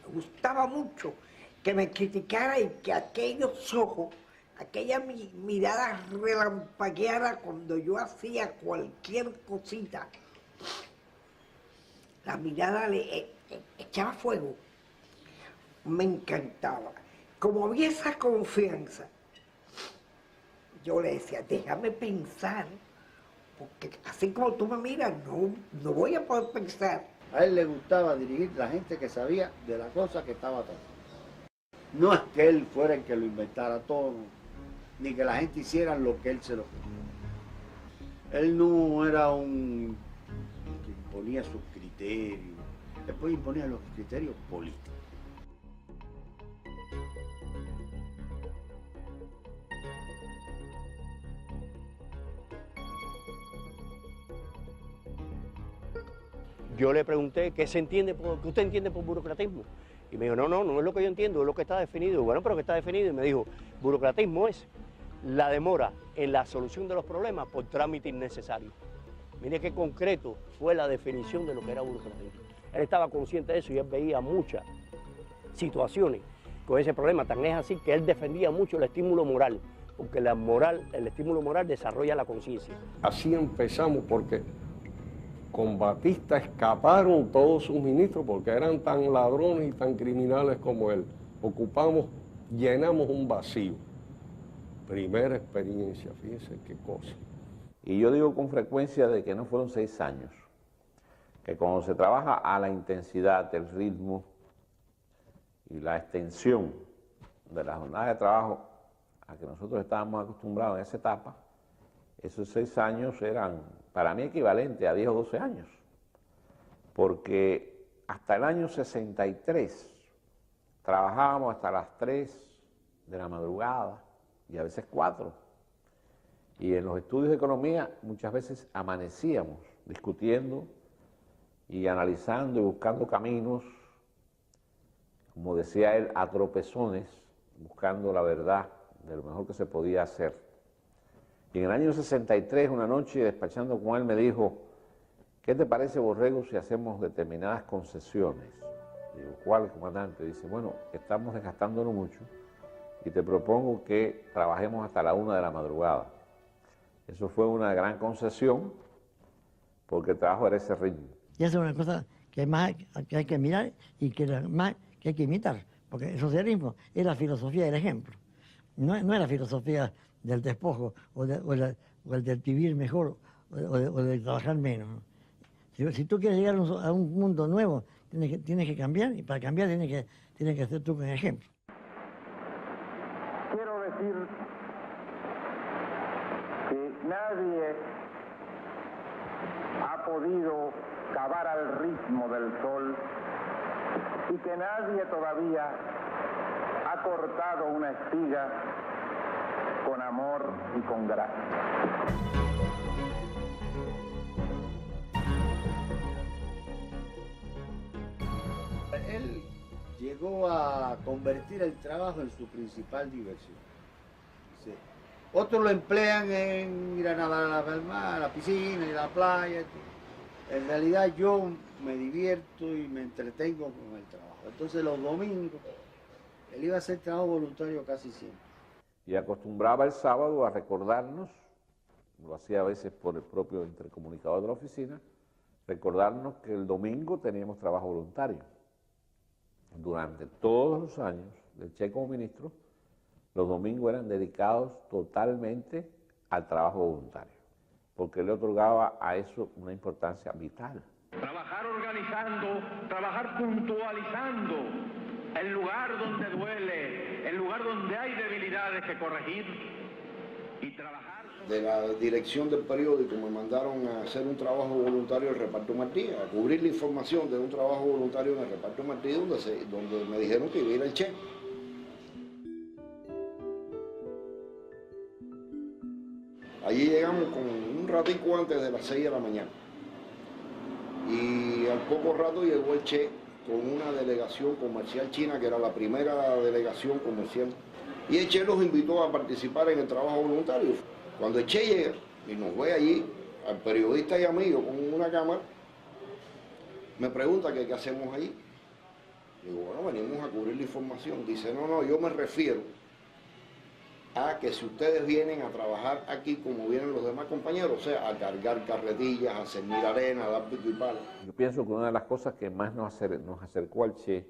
Me gustaba mucho que me criticara y que aquellos ojos, aquella mirada relampagueara cuando yo hacía cualquier cosita. La mirada le echaba fuego. Me encantaba. Como había esa confianza, yo le decía, déjame pensar, porque así como tú me miras, no voy a poder pensar.
A él le gustaba dirigir la gente que sabía de la cosa que estaba tratando. No es que él fuera el que lo inventara todo, ni que la gente hiciera lo que él se lo quería. Él no era un que imponía sus criterios, después imponía los criterios políticos.
Yo le pregunté qué se entiende, qué usted entiende por burocratismo. Y me dijo, no es lo que yo entiendo, es lo que está definido. Bueno, pero ¿qué está definido? Y me dijo, burocratismo es la demora en la solución de los problemas por trámite innecesario. Mire qué concreto fue la definición de lo que era burocratismo. Él estaba consciente de eso y él veía muchas situaciones con ese problema. Tan es así que él defendía mucho el estímulo moral, porque el estímulo moral desarrolla la conciencia.
Así empezamos porque con Batista escaparon todos sus ministros porque eran tan ladrones y tan criminales como él. Llenamos un vacío. Primera experiencia, fíjense qué cosa.
Y yo digo con frecuencia de que no fueron 6 años, que cuando se trabaja a la intensidad, el ritmo y la extensión de la jornada de trabajo a que nosotros estábamos acostumbrados en esa etapa, esos 6 años eran para mí equivalente a 10 o 12 años, porque hasta el año 63 trabajábamos hasta las 3 de la madrugada y a veces 4, y en los estudios de economía muchas veces amanecíamos discutiendo y analizando y buscando caminos, como decía él, a tropezones, buscando la verdad de lo mejor que se podía hacer. Y en el año 63, una noche, despachando con él, me dijo, ¿qué te parece, Borrego, si hacemos determinadas concesiones? Digo, ¿cuál, comandante? Dice, bueno, estamos desgastándonos mucho y te propongo que trabajemos hasta la 1 de la madrugada. Eso fue una gran concesión porque el trabajo era ese ritmo.
Y esa es una cosa que hay que mirar y que más que hay que imitar, porque el socialismo es la filosofía del ejemplo, no es la filosofía del despojo o el del vivir mejor o de trabajar menos, ¿no? Si tú quieres llegar a un mundo nuevo, tienes que cambiar, y para cambiar tienes que hacer tú con ejemplo.
Quiero decir que nadie ha podido cavar al ritmo del sol y que nadie todavía ha cortado una espiga con amor y con gracia.
Él llegó a convertir el trabajo en su principal diversión. Sí. Otros lo emplean en ir a nadar al mar, a la piscina, ir a la playa. En realidad yo me divierto y me entretengo con el trabajo. Entonces los domingos él iba a hacer trabajo voluntario casi siempre.
Y acostumbraba el sábado a recordarnos, lo hacía a veces por el propio intercomunicador de la oficina, recordarnos que el domingo teníamos trabajo voluntario. Durante todos los años del Che como ministro, los domingos eran dedicados totalmente al trabajo voluntario, porque le otorgaba a eso una importancia vital.
Trabajar organizando, trabajar puntualizando el lugar donde duele, el lugar donde hay debilidades que corregir y trabajar.
De la dirección del periódico me mandaron a hacer un trabajo voluntario en el reparto Martí, a cubrir la información de un trabajo voluntario en el reparto Martí, donde me dijeron que iba a ir el Che. Allí llegamos con un ratico antes de las 6 de la mañana. Y al poco rato llegó el Che con una delegación comercial china, que era la primera delegación comercial. Y el Che los invitó a participar en el trabajo voluntario. Cuando el Che llega y nos ve allí, al periodista y amigo con una cámara, me pregunta qué hacemos allí. Digo, bueno, venimos a cubrir la información. Dice, no, yo me refiero a que si ustedes vienen a trabajar aquí como vienen los demás compañeros, o sea, a cargar carretillas, a cernir arena, a dar pico y palo.
Yo pienso que una de las cosas que más nos acercó al Che,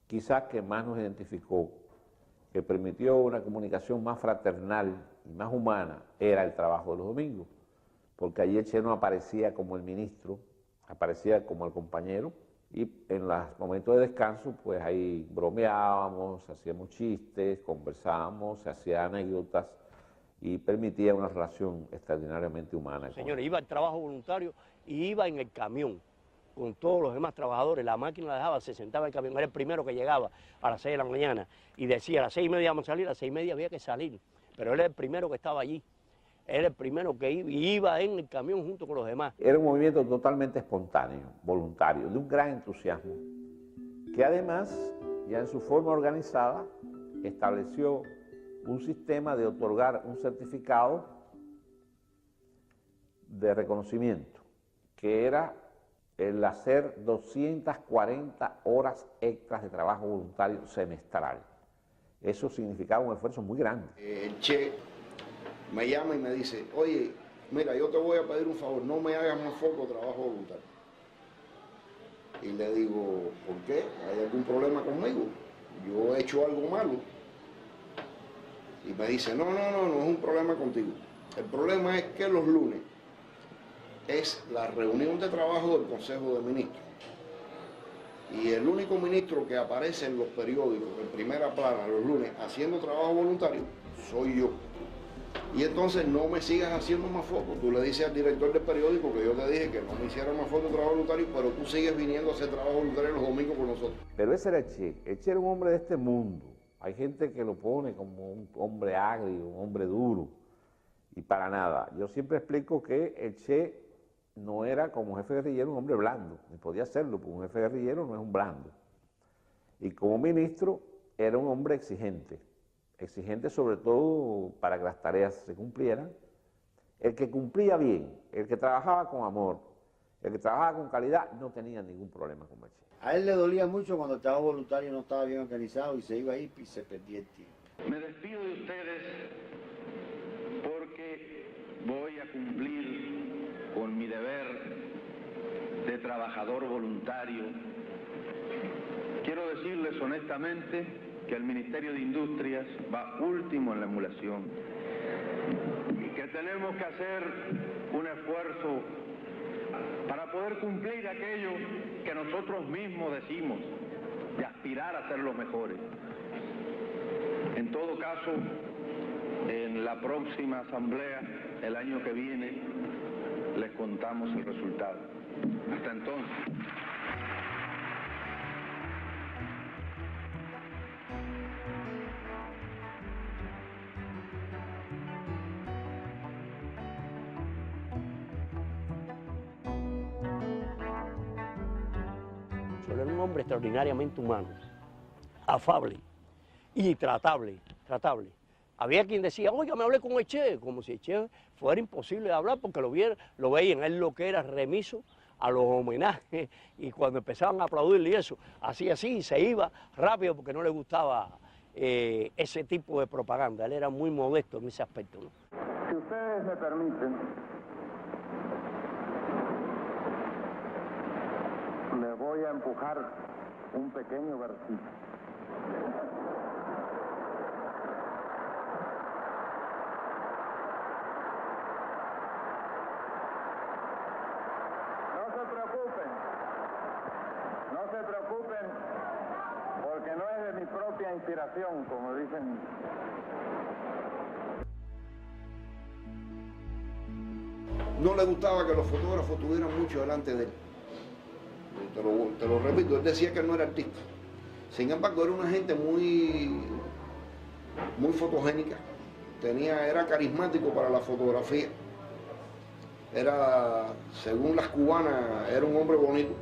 quizás que más nos identificó, que permitió una comunicación más fraternal y más humana, era el trabajo de los domingos, porque allí el Che no aparecía como el ministro, aparecía como el compañero, y en los momentos de descanso, pues ahí bromeábamos, hacíamos chistes, conversábamos, se hacían anécdotas y permitía una relación extraordinariamente humana.
Señores, iba al trabajo voluntario y iba en el camión con todos los demás trabajadores, la máquina la dejaba, se sentaba en el camión, era el primero que llegaba a las 6 de la mañana y decía a las 6:30 vamos a salir, a las 6:30 había que salir, pero él era el primero que estaba allí, era el primero que iba en el camión junto con los demás.
Era un movimiento totalmente espontáneo, voluntario, de un gran entusiasmo, que además, ya en su forma organizada, estableció un sistema de otorgar un certificado de reconocimiento, que era el hacer 240 horas extras de trabajo voluntario semestral. Eso significaba un esfuerzo muy grande.
El Che me llama y me dice, oye, mira, yo te voy a pedir un favor, no me hagas más foco de trabajo voluntario. Y le digo, ¿por qué? ¿Hay algún problema conmigo? Yo he hecho algo malo. Y me dice, no es un problema contigo. El problema es que los lunes es la reunión de trabajo del Consejo de Ministros. Y el único ministro que aparece en los periódicos, en primera plana, los lunes, haciendo trabajo voluntario, soy yo. Y entonces no me sigas haciendo más fotos. Tú le dices al director del periódico que yo te dije que no me hiciera más fotos de trabajo voluntario, pero tú sigues viniendo a hacer trabajo voluntario los domingos con nosotros.
Pero ese era el Che. El Che era un hombre de este mundo. Hay gente que lo pone como un hombre agrio, un hombre duro, y para nada. Yo siempre explico que el Che no era como jefe guerrillero un hombre blando, ni podía serlo, porque un jefe guerrillero no es un blando. Y como ministro era un hombre exigente, exigente sobre todo para que las tareas se cumplieran. El que cumplía bien, el que trabajaba con amor, el que trabajaba con calidad, no tenía ningún problema con Che.
A él le dolía mucho cuando estaba voluntario y no estaba bien organizado y se iba ahí y se perdía el tiempo.
Me despido de ustedes porque voy a cumplir con mi deber de trabajador voluntario. Quiero decirles honestamente que el Ministerio de Industrias va último en la emulación y que tenemos que hacer un esfuerzo para poder cumplir aquello que nosotros mismos decimos, de aspirar a ser los mejores. En todo caso, en la próxima asamblea, el año que viene, les contamos el resultado. Hasta entonces.
Era un hombre extraordinariamente humano, afable y tratable. Había quien decía, oiga, me hablé con el Che, como si el Che fuera imposible de hablar porque lo veían, él lo que era remiso a los homenajes y cuando empezaban a aplaudirle y eso, hacía así y se iba rápido porque no le gustaba ese tipo de propaganda, él era muy modesto en ese aspecto, ¿no?
Si ustedes me permiten, les voy a empujar un pequeño versito. No se preocupen, porque no es de mi propia inspiración, como dicen.
No le gustaba que los fotógrafos tuvieran mucho delante de él. Te lo repito, él decía que no era artista. Sin embargo, era una gente muy fotogénica. Era carismático para la fotografía. Era, según las cubanas, era un hombre bonito.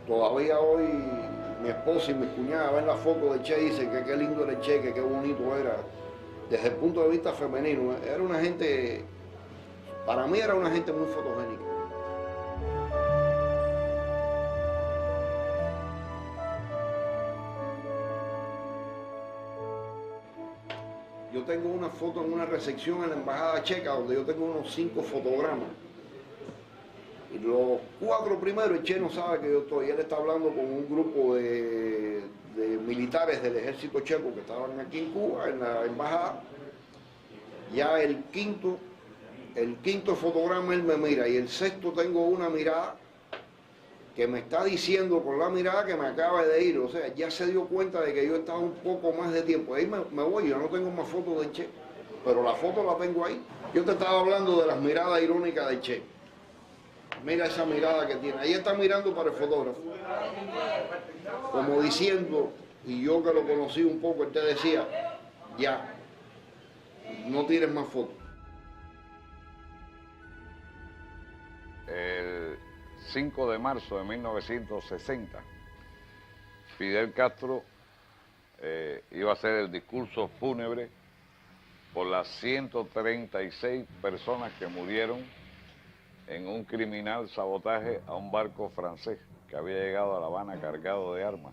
Todavía hoy mi esposa y mis cuñadas ven la foto de Che y dicen que qué lindo era el Che, que qué bonito era. Desde el punto de vista femenino, era una gente, para mí era una gente muy fotogénica. Yo tengo una foto en una recepción en la Embajada Checa donde yo tengo unos 5 fotogramas. Y los 4 primeros, el Che no sabe que yo estoy. Él está hablando con un grupo de militares del ejército checo que estaban aquí en Cuba, en la embajada. Ya el quinto fotograma él me mira y el sexto tengo una mirada que me está diciendo con la mirada que me acaba de ir. O sea, ya se dio cuenta de que yo estaba un poco más de tiempo. Ahí me voy, yo no tengo más fotos de Che, pero la foto la tengo ahí. Yo te estaba hablando de las miradas irónicas de Che. Mira esa mirada que tiene. Ahí está mirando para el fotógrafo. Como diciendo, y yo que lo conocí un poco, él te decía, ya, no tires más fotos.
El 5 de marzo de 1960, Fidel Castro iba a hacer el discurso fúnebre por las 136 personas que murieron en un criminal sabotaje a un barco francés que había llegado a La Habana cargado de armas.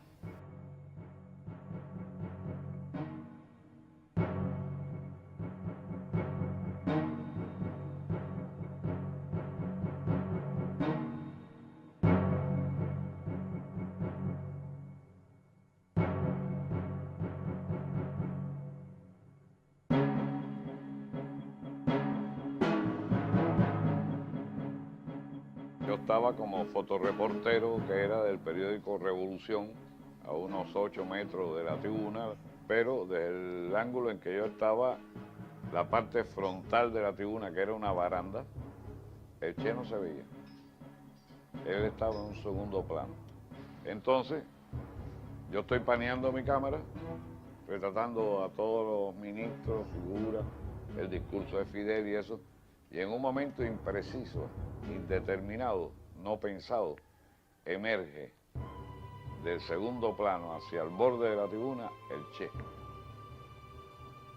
Yo estaba como fotoreportero, que era del periódico Revolución, a unos 8 metros de la tribuna, pero desde el ángulo en que yo estaba, la parte frontal de la tribuna, que era una baranda, el Che no se veía. Él estaba en un segundo plano. Entonces, yo estoy paneando mi cámara, retratando a todos los ministros, figuras, el discurso de Fidel y eso, Y en un momento impreciso, indeterminado, no pensado, emerge del segundo plano hacia el borde de la tribuna el Che.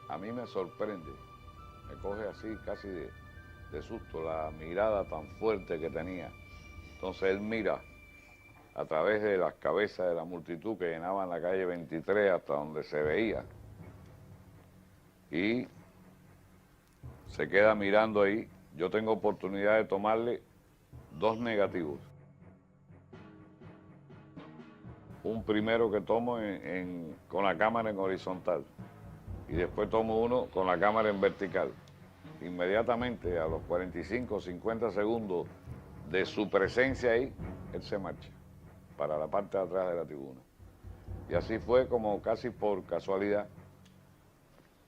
A mí me sorprende, me coge así casi de susto la mirada tan fuerte que tenía. Entonces él mira a través de las cabezas de la multitud que llenaban la calle 23 hasta donde se veía. Y se queda mirando ahí. Yo tengo oportunidad de tomarle 2 negativos. Un primero que tomo con la cámara en horizontal y después tomo uno con la cámara en vertical. Inmediatamente, a los 45 o 50 segundos de su presencia ahí, él se marcha para la parte de atrás de la tribuna. Y así fue como casi por casualidad,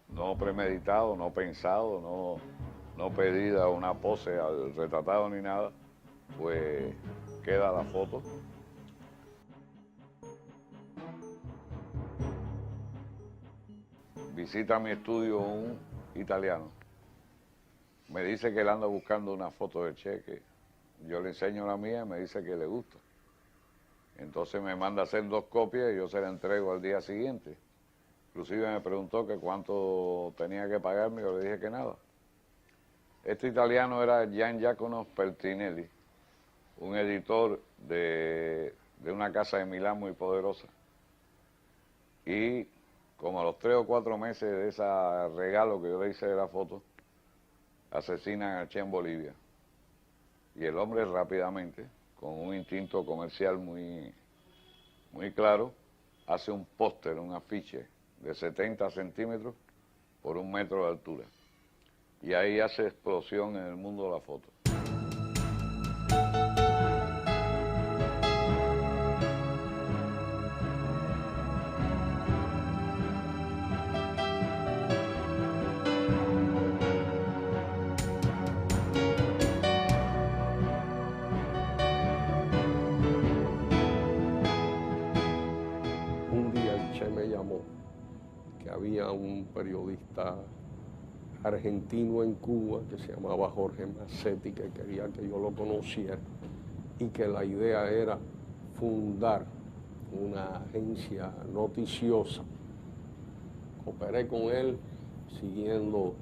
no premeditado, no pensado, no pedida una pose al retratado ni nada, pues queda la foto. Visita mi estudio un italiano. Me dice que él anda buscando una foto de Che, que yo le enseño la mía y me dice que le gusta. Entonces me manda a hacer 2 copias y yo se la entrego al día siguiente. Inclusive me preguntó que cuánto tenía que pagarme y yo le dije que nada. Este italiano era Gian Giacomo Pertinelli, un editor de una casa de Milán muy poderosa. Y como a los 3 o 4 meses de ese regalo que yo le hice de la foto, asesinan a Che en Bolivia. Y el hombre rápidamente, con un instinto comercial muy claro, hace un póster, un afiche de 70 centímetros por 1 metro de altura. Y ahí hace explosión en el mundo de la foto.
Había un periodista argentino en Cuba que se llamaba Jorge Massetti, que quería que yo lo conociera y que la idea era fundar una agencia noticiosa. Cooperé con él siguiendo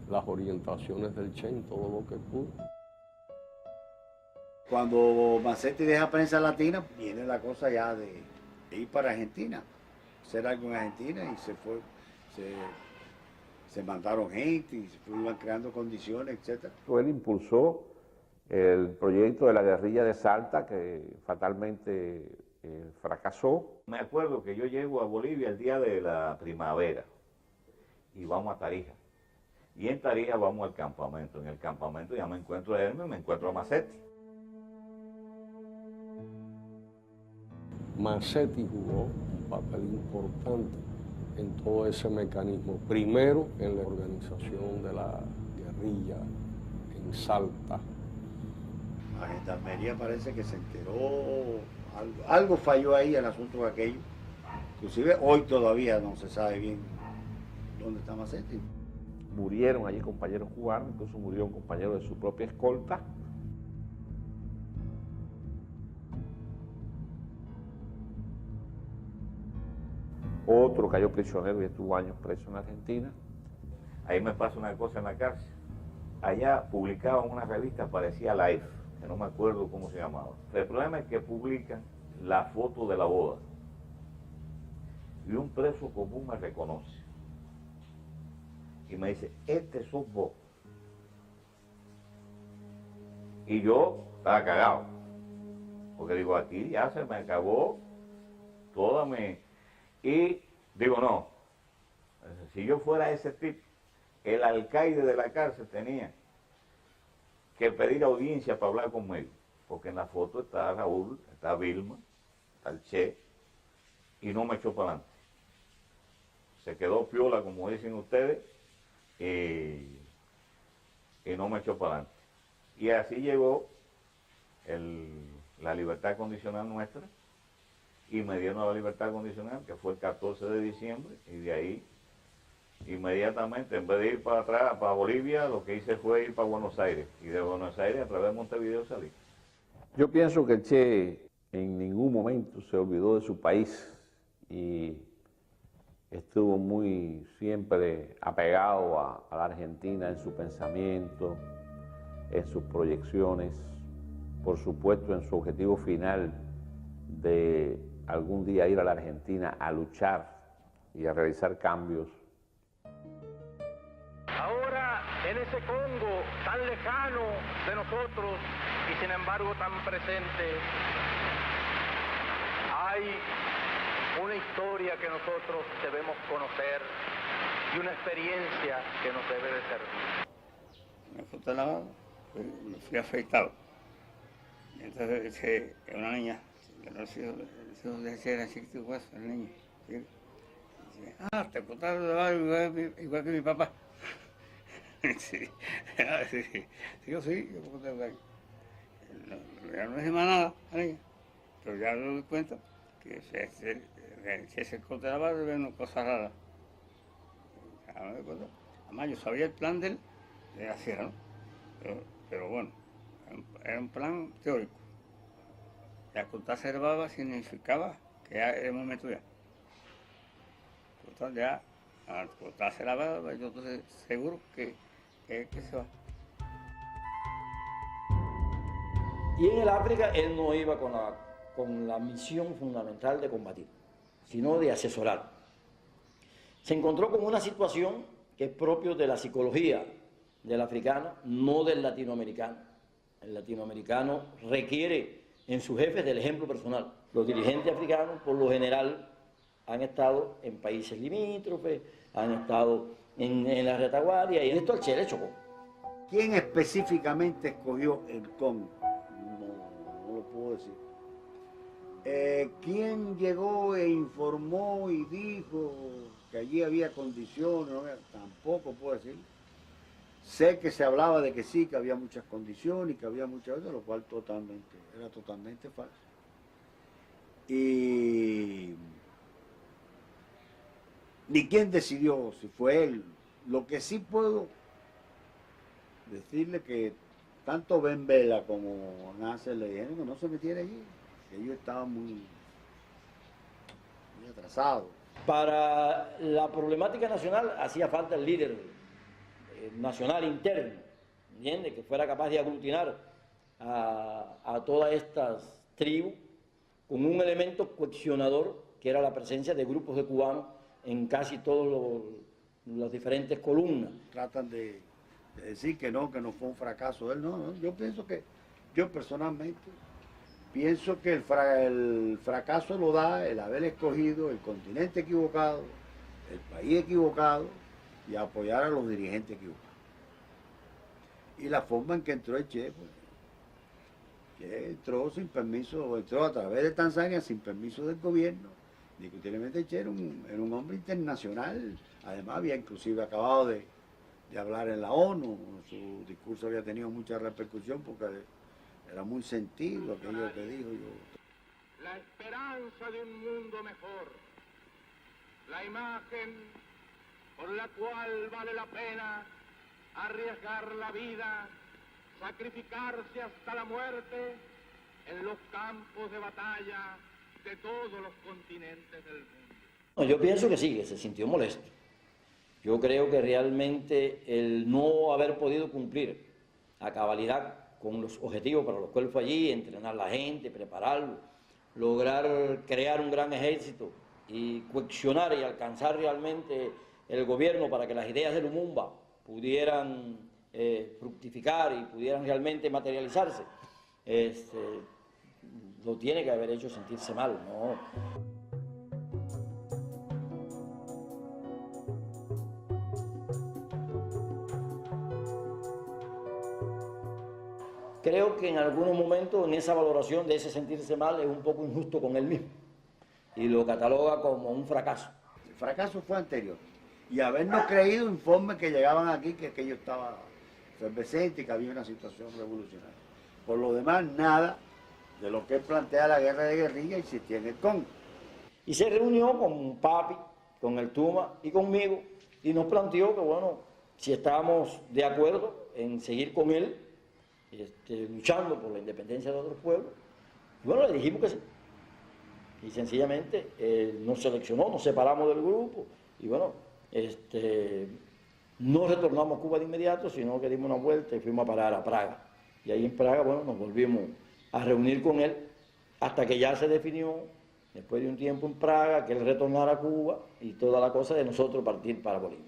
las orientaciones del Che en todo lo que pude.
Cuando Massetti deja Prensa Latina, viene la cosa ya de ir para Argentina, hacer algo en Argentina, y se mandaron gente y se iban creando condiciones, etc.
Él impulsó el proyecto de la guerrilla de Salta, que fatalmente fracasó. Me acuerdo que yo llego a Bolivia el día de la primavera y vamos a Tarija. Y en Tarija vamos al campamento. En el campamento ya me encuentro a Hermes y me encuentro a Massetti.
Massetti jugó un papel importante en todo ese mecanismo. Primero en la organización de la guerrilla en Salta.
La gendarmería parece que se enteró, algo falló ahí el asunto de aquello. Inclusive hoy todavía no se sabe bien dónde está Massetti.
Murieron allí compañeros cubanos, incluso murió un compañero de su propia escolta. Otro cayó prisionero y estuvo años preso en Argentina. Ahí me pasa una cosa en la cárcel. Allá publicaban una revista, parecía Life, que no me acuerdo cómo se llamaba. El problema es que publican la foto de la boda. Y un preso común me reconoce. Y me dice, este sos vos. Y yo estaba cagado. Porque digo, aquí ya se me acabó toda mi... Y digo, no, si yo fuera ese tipo, el alcaide de la cárcel tenía que pedir audiencia para hablar conmigo, porque en la foto está Raúl, está Vilma, está el Che, y no me echó para adelante. Se quedó piola, como dicen ustedes, y no me echó para adelante. Y así llegó la libertad condicional nuestra, y me dieron la libertad condicional, que fue el 14 de diciembre, y de ahí inmediatamente, en vez de ir para atrás, para Bolivia, lo que hice fue ir para Buenos Aires. Y de Buenos Aires a través de Montevideo salí.
Yo pienso que el Che en ningún momento se olvidó de su país y estuvo muy siempre apegado a la Argentina en su pensamiento, en sus proyecciones, por supuesto en su objetivo final de algún día ir a la Argentina a luchar y a realizar cambios.
Ahora, en ese Congo tan lejano de nosotros y sin embargo tan presente, hay una historia que nosotros debemos conocer y una experiencia que nos debe de servir.
Me fue lavado, me fui afeitado. Entonces, una niña, los hijos de era chiquito, pues, el niño. ¿Sí? Dice, te cortaron lavado igual que mi papá. Sí, yo sí, yo puedo tener. Ya no es más nada, pero ya me doy cuenta que se corta la barba ve una cosa rara. Además, yo sabía el plan de la sierra, ¿no? Pero bueno, era un plan teórico. Ya cortarse la barba significaba que ya era el momento ya. Entonces ya, al cortarse la barba, yo estoy seguro que se va.
Y en el África él no iba con la misión fundamental de combatir, sino de asesorar. Se encontró con una situación que es propio de la psicología del africano, no del latinoamericano. El latinoamericano requiere en sus jefes del ejemplo personal. Los dirigentes africanos, por lo general, han estado en países limítrofes, han estado en la retaguardia, y esto al Che le chocó.
¿Quién específicamente escogió el Congo? No lo puedo decir. ¿Quién llegó e informó y dijo que allí había condiciones? No había, tampoco puedo decir. Sé que se hablaba de que sí, que había muchas condiciones y que había muchas veces, lo cual era totalmente falso. Y ni quién decidió, si fue él. Lo que sí puedo decirle que tanto Ben Vela como Nasser le dijeron que no se metiera allí, que ellos estaban muy atrasados.
Para la problemática nacional hacía falta el líder nacional interno, ¿entiendes? Que fuera capaz de aglutinar a todas estas tribus con un elemento coaccionador que era la presencia de grupos de cubanos en casi todas las diferentes columnas.
Tratan de decir que no fue un fracaso de él, no, yo personalmente pienso que el fracaso lo da el haber escogido el continente equivocado, el país equivocado y apoyar a los dirigentes equivocados. Y la forma en que entró el Che, pues, que entró sin permiso, entró a través de Tanzania sin permiso del gobierno. Indiscutiblemente el Che era un hombre internacional, además había inclusive acabado de hablar en la ONU, su discurso había tenido mucha repercusión porque era muy sentido aquello que dijo yo.
La esperanza de un mundo mejor, la imagen por la cual vale la pena arriesgar la vida, sacrificarse hasta la muerte en los campos de batalla de todos los continentes del mundo.
Yo pienso que sí, que se sintió molesto. Yo creo que realmente el no haber podido cumplir a cabalidad con los objetivos para los cuales fue allí, entrenar a la gente, prepararlo, lograr crear un gran ejército y coaccionar y alcanzar realmente el gobierno para que las ideas de Lumumba pudieran fructificar y pudieran realmente materializarse, lo tiene que haber hecho sentirse mal, ¿no? Creo que en algunos momentos en esa valoración de ese sentirse mal es un poco injusto con él mismo y lo cataloga como un fracaso.
El fracaso fue anterior y habernos creído informes que llegaban aquí que aquello estaba efervescente y que había una situación revolucionaria. Por lo demás, nada de lo que él plantea la guerra de guerrilla existía en el Congo.
Y se reunió con Papi, con el Tuma y conmigo y nos planteó que, bueno, si estábamos de acuerdo en seguir con él, luchando por la independencia de otros pueblos. Y bueno, le dijimos que sí. Y sencillamente nos seleccionó, nos separamos del grupo y bueno, no retornamos a Cuba de inmediato, sino que dimos una vuelta y fuimos a parar a Praga. Y ahí en Praga, bueno, nos volvimos a reunir con él hasta que ya se definió, después de un tiempo en Praga, que él retornara a Cuba y toda la cosa de nosotros partir para Bolivia.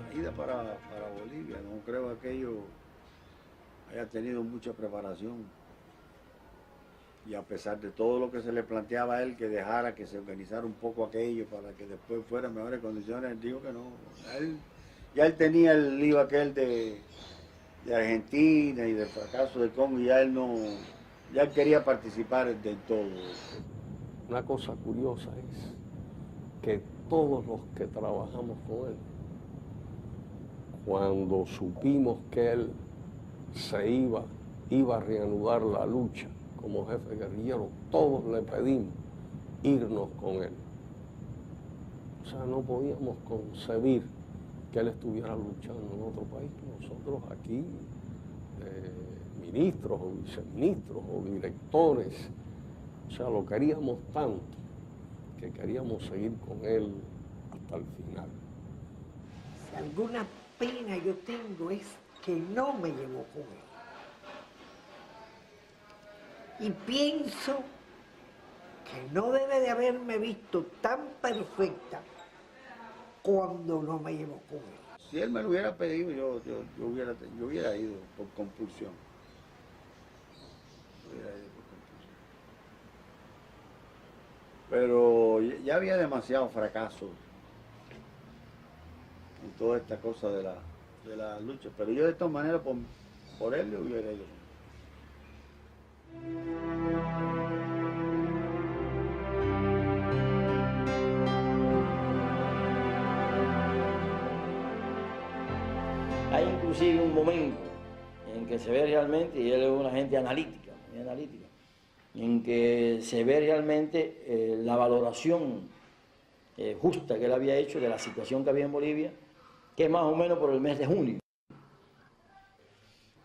La ida para Bolivia, no creo que aquello haya tenido mucha preparación. Y a pesar de todo lo que se le planteaba a él, que dejara que se organizara un poco aquello para que después fuera en mejores condiciones, él dijo que no. Ya él tenía el lío aquel de Argentina y del fracaso de Congo, y ya él quería participar de todo.
Una cosa curiosa es que todos los que trabajamos con él, cuando supimos que él se iba a reanudar la lucha como jefe guerrillero, todos le pedimos irnos con él. O sea, no podíamos concebir que él estuviera luchando en otro país. Nosotros aquí, ministros o viceministros o directores, o sea, lo queríamos tanto que queríamos seguir con él hasta el final.
Si alguna pena yo tengo es que no me llevó con él. Y pienso que no debe de haberme visto tan perfecta cuando no me llevó con él.
Si él me lo hubiera pedido, yo hubiera ido por compulsión. Pero ya había demasiado fracaso en toda esta cosa de la lucha. Pero yo de todas maneras por él le hubiera ido.
Hay inclusive un momento en que se ve realmente, y él es una gente analítica, muy analítica, en que se ve realmente la valoración justa que él había hecho de la situación que había en Bolivia, que es más o menos por el mes de junio,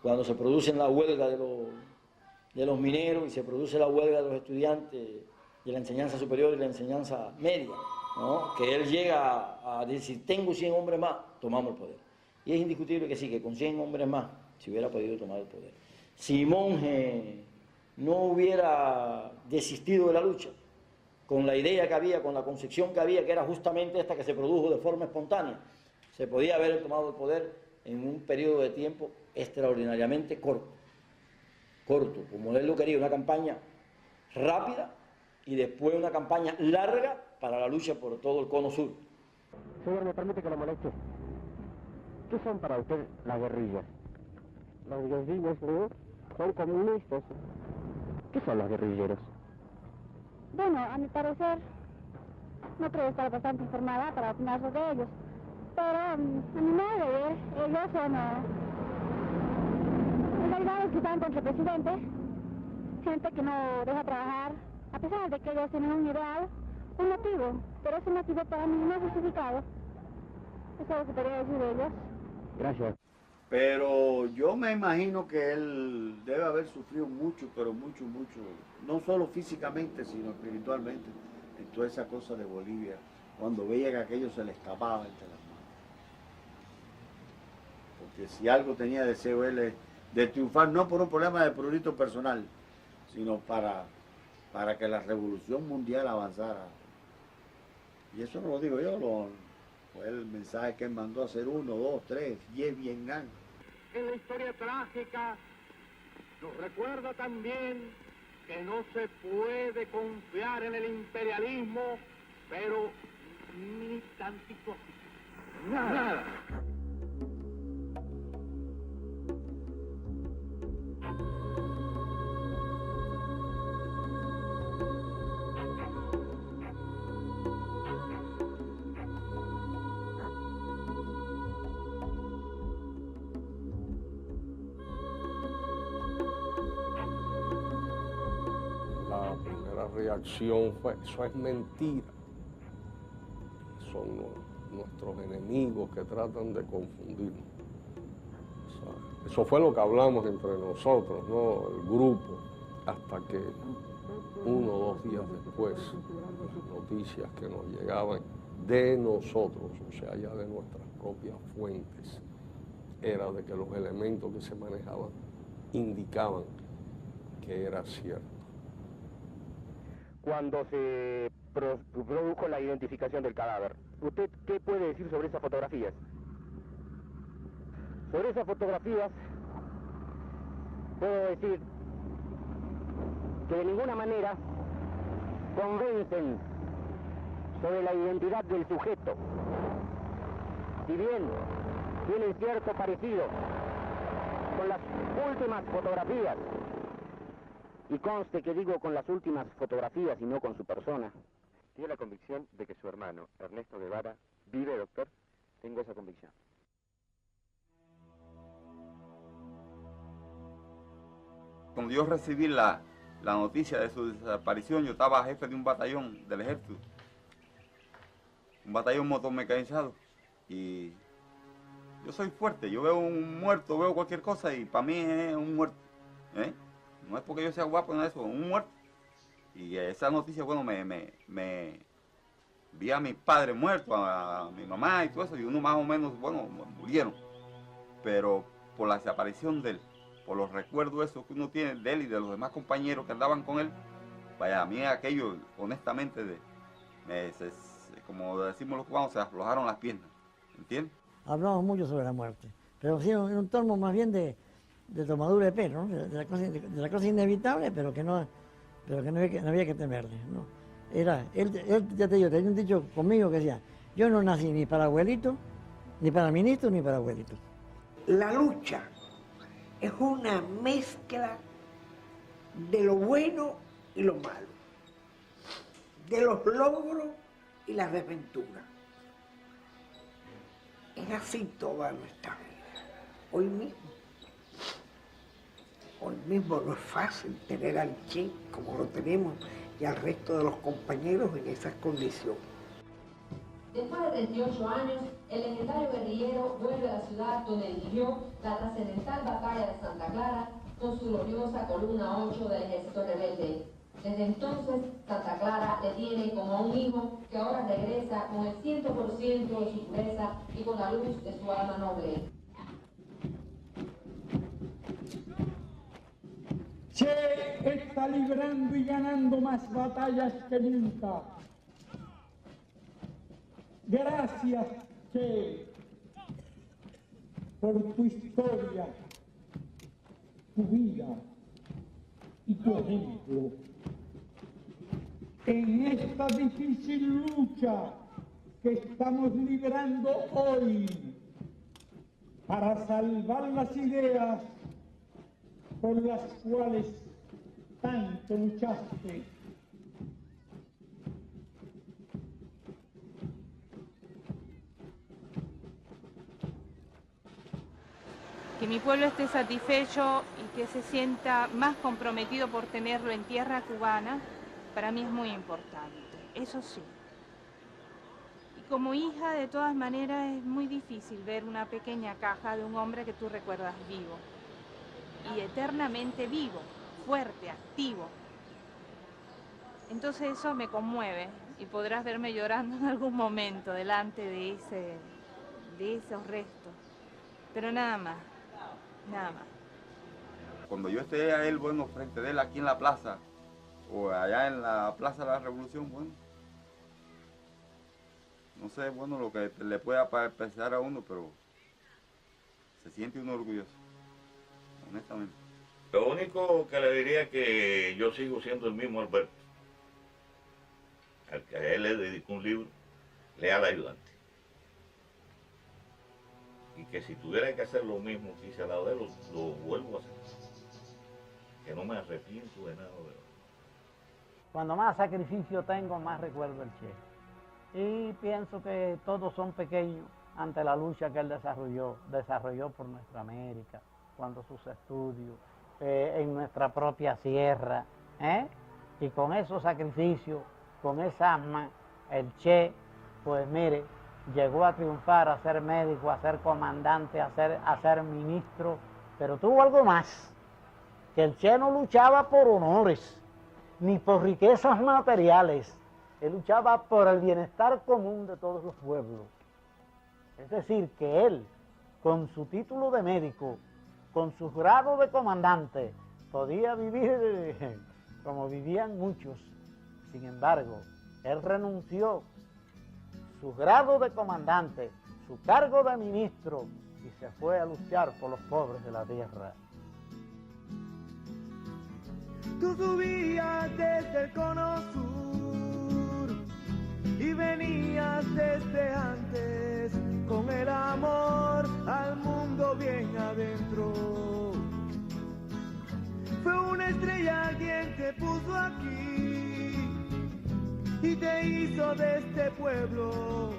cuando se produce la huelga de los mineros y se produce la huelga de los estudiantes de la enseñanza superior y la enseñanza media, ¿no? Que él llega a decir, tengo 100 hombres más, tomamos el poder. Y es indiscutible que sí, que con 100 hombres más se hubiera podido tomar el poder. Si Monge no hubiera desistido de la lucha, con la idea que había, con la concepción que había, que era justamente esta que se produjo de forma espontánea, se podía haber tomado el poder en un periodo de tiempo extraordinariamente corto, como él lo quería, una campaña rápida y después una campaña larga para la lucha por todo el cono sur.
Señor, me permite que lo moleste. ¿Qué son para usted las guerrillas?
Los guerrillas, ¿no? Son comunistas.
¿Qué son los guerrilleros?
Bueno, a mi parecer, no creo estar bastante informada para opinar sobre ellos. Pero a mi modo de ver, ellos son en realidad los que están contra el presidente, gente que no deja trabajar, a pesar de que ellos tienen un ideal, un motivo, pero ese motivo para mí no es justificado. Eso es lo que podría decir de ellos.
Gracias.
Pero yo me imagino que él debe haber sufrido mucho, pero mucho, no solo físicamente, sino espiritualmente, en toda esa cosa de Bolivia, cuando veía que aquello se le escapaba entre las manos. Porque si algo tenía deseo él es de triunfar, no por un problema de prurito personal, sino para que la revolución mundial avanzara. Y eso no lo digo yo, fue el mensaje que él mandó a hacer 1, 2, 3, 10 Vietnam.
En la historia trágica nos recuerda también que no se puede confiar en el imperialismo, pero ni tantito así. Nada.
La primera nuestra reacción fue, eso es mentira. Son nuestros enemigos que tratan de confundirnos. Eso fue lo que hablamos entre nosotros, ¿no? El grupo, hasta que 1 o 2 días después, las noticias que nos llegaban de nosotros, o sea, ya de nuestras propias fuentes, era de que los elementos que se manejaban indicaban que era cierto.
Cuando se produjo la identificación del cadáver, ¿usted qué puede decir sobre esas fotografías? Sobre esas fotografías puedo decir que de ninguna manera convencen sobre la identidad del sujeto. Si bien tienen cierto parecido con las últimas fotografías, y conste que digo con las últimas fotografías y no con su persona. Tiene la convicción de que su hermano, Ernesto Guevara, vive, doctor. Tengo esa convicción.
Cuando yo recibí la noticia de su desaparición, yo estaba jefe de un batallón del ejército, un batallón motomecanizado, y yo soy fuerte, yo veo un muerto, veo cualquier cosa y para mí es un muerto, ¿eh? No es porque yo sea guapo, no es eso, un muerto. Y esa noticia, bueno, me vi a mi padre muerto, a mi mamá y todo eso, y uno más o menos, bueno, murieron. Pero por la desaparición de él, por los recuerdos esos que uno tiene de él y de los demás compañeros que andaban con él, vaya, a mí aquello, honestamente, como decimos los cubanos, se aflojaron las piernas, ¿entiendes?
Hablamos mucho sobre la muerte, pero sí en un tono más bien de tomadura de pelo, ¿no? de la cosa inevitable, pero que no había que temerle, ¿no? Él, ya te digo, tenía un dicho conmigo que decía, yo no nací ni para abuelito, ni para ministro, ni para abuelito.
La lucha es una mezcla de lo bueno y lo malo, de los logros y las desventuras. Es así toda nuestra vida. Hoy mismo no es fácil tener al Che como lo tenemos y al resto de los compañeros en esas condiciones.
Después de 38 años, el legendario guerrillero vuelve a la ciudad donde dirigió la trascendental batalla de Santa Clara con su gloriosa columna 8 del ejército rebelde. Desde entonces, Santa Clara le tiene como a un hijo que ahora regresa con el 100% de su pureza y con la luz de su alma noble.
Che está librando y ganando más batallas que nunca. Gracias, Che, por tu historia, tu vida y tu ejemplo. En esta difícil lucha que estamos librando hoy para salvar las ideas por las cuales tanto luchaste.
Que mi pueblo esté satisfecho y que se sienta más comprometido por tenerlo en tierra cubana, para mí es muy importante, eso sí. Y como hija, de todas maneras, es muy difícil ver una pequeña caja de un hombre que tú recuerdas vivo. Y eternamente vivo, fuerte, activo. Entonces eso me conmueve y podrás verme llorando en algún momento delante de esos restos. Pero nada más, nada más.
Cuando yo esté a él, bueno, frente de él aquí en la plaza, o allá en la Plaza de la Revolución, bueno, no sé, bueno, lo que le pueda pensar a uno, pero se siente uno orgulloso, honestamente.
Lo único que le diría es que yo sigo siendo el mismo Alberto, al que a él le dedicó un libro, Leal Ayudante. Y que si tuviera que hacer lo mismo que hice al lado de él, lo vuelvo a hacer. Que no me arrepiento de nada de él.
Cuando más sacrificio tengo, más recuerdo el Che. Y pienso que todos son pequeños ante la lucha que él desarrolló por nuestra América, cuando sus estudios, en nuestra propia sierra, Y con esos sacrificios, con esa asma, el Che, pues mire, llegó a triunfar, a ser médico, a ser comandante, a ser ministro, pero tuvo algo más, que el Che no luchaba por honores, ni por riquezas materiales, él luchaba por el bienestar común de todos los pueblos. Es decir, que él, con su título de médico, con su grado de comandante, podía vivir como vivían muchos. Sin embargo, él renunció su grado de comandante, su cargo de ministro, y se fue a luchar por los pobres de la tierra.
Tú subías desde el cono sur y venías desde antes con el amor al mundo bien adentro. Fue una estrella quien te puso aquí y te hizo de este pueblo.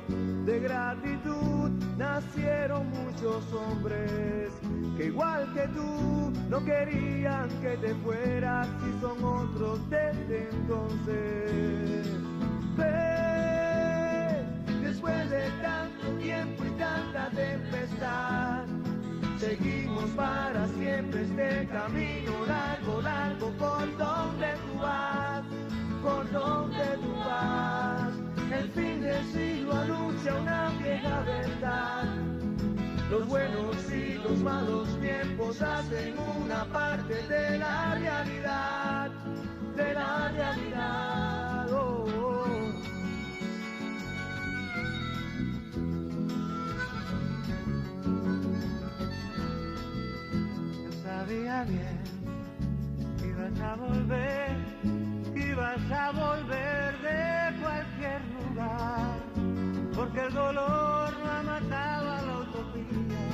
De gratitud nacieron muchos hombres que igual que tú no querían que te fueras y son otros desde entonces. Después de tanto tiempo y tanta tempestad, seguimos para siempre este camino largo, largo, por donde tú vas, por donde tú vas. El fin del siglo anuncia una vieja verdad. Los buenos y los malos tiempos hacen una parte de la realidad, de la realidad. Oh, oh. Yo sabía bien que ibas a volver, de cualquier lugar, porque el dolor no ha matado a la utopía,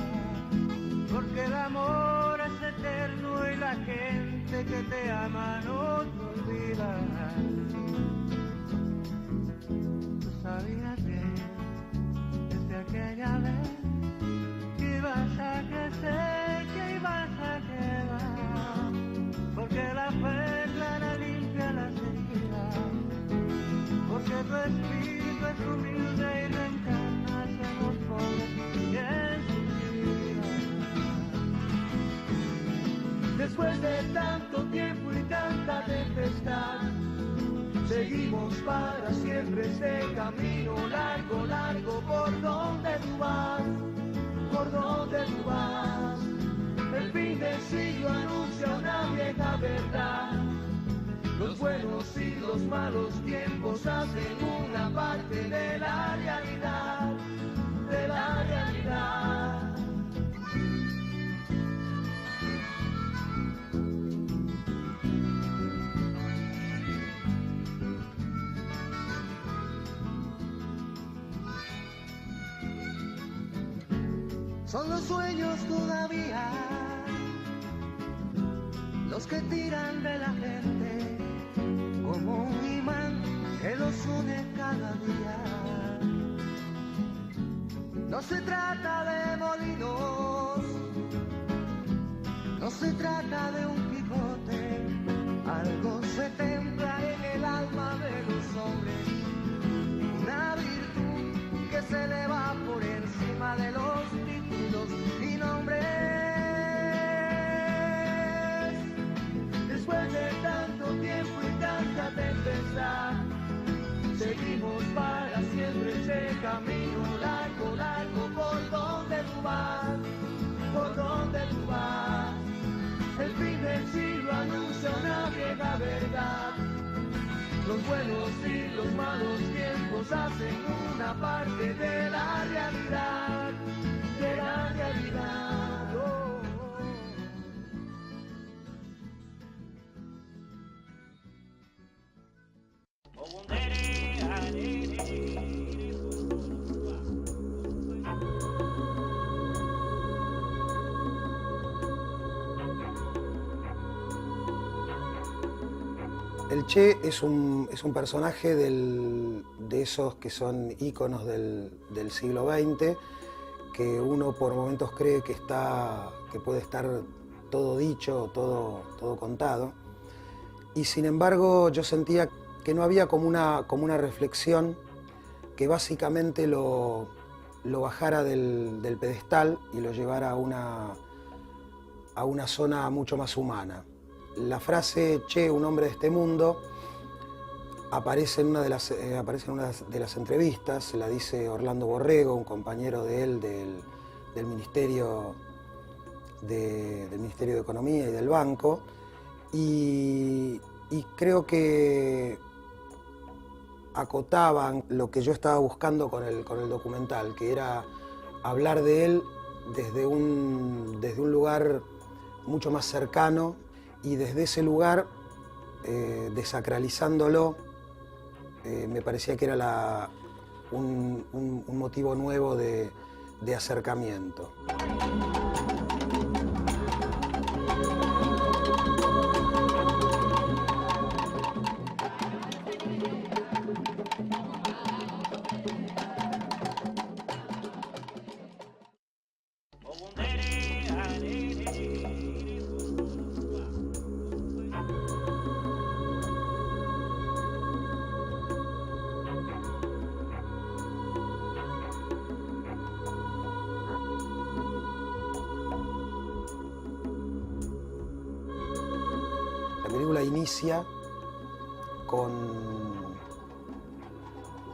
porque el amor es eterno y la gente que te ama no te olvida. Tú sabías bien desde aquella vez que ibas a crecer, que ibas a quedar, porque la fe clara limpia las heridas, porque tu espíritu es humilde y reencarnas en los pobres y en sus vidas. Después de tanto tiempo y tanta tempestad, seguimos para siempre este camino largo, largo, por donde tú vas, por donde tú vas. El fin del siglo anuncia una vieja verdad. Los buenos y los malos tiempos hacen una parte de la realidad, de la realidad. Son los sueños todavía los que tiran de la gente como un imán que los une cada día. No se trata de molinos, no se trata de un Quijote, algo se templa en el alma de los hombres, una virtud que se eleva por encima de los títulos y nombres. Después de tanto tiempo y tanta tempestad, seguimos para siempre ese camino largo, largo, por donde tú vas, por donde tú vas. El fin del siglo anuncia una vieja verdad. Los buenos y los malos tiempos hacen una parte de la realidad, de la realidad. Oh, oh.
El Che es un personaje de esos que son íconos del siglo XX, que uno por momentos cree que puede estar todo dicho, todo contado. y sin embargo yo sentía que no había como una reflexión que básicamente lo bajara del pedestal y lo llevara a una zona mucho más humana. La frase "Che, un hombre de este mundo" aparece en una de las entrevistas, la dice Orlando Borrego, un compañero de él del Ministerio de Economía y del Banco, y creo que acotaban lo que yo estaba buscando con el documental, que era hablar de él desde un lugar mucho más cercano, y desde ese lugar, desacralizándolo, me parecía que era un motivo nuevo de acercamiento. La película inicia con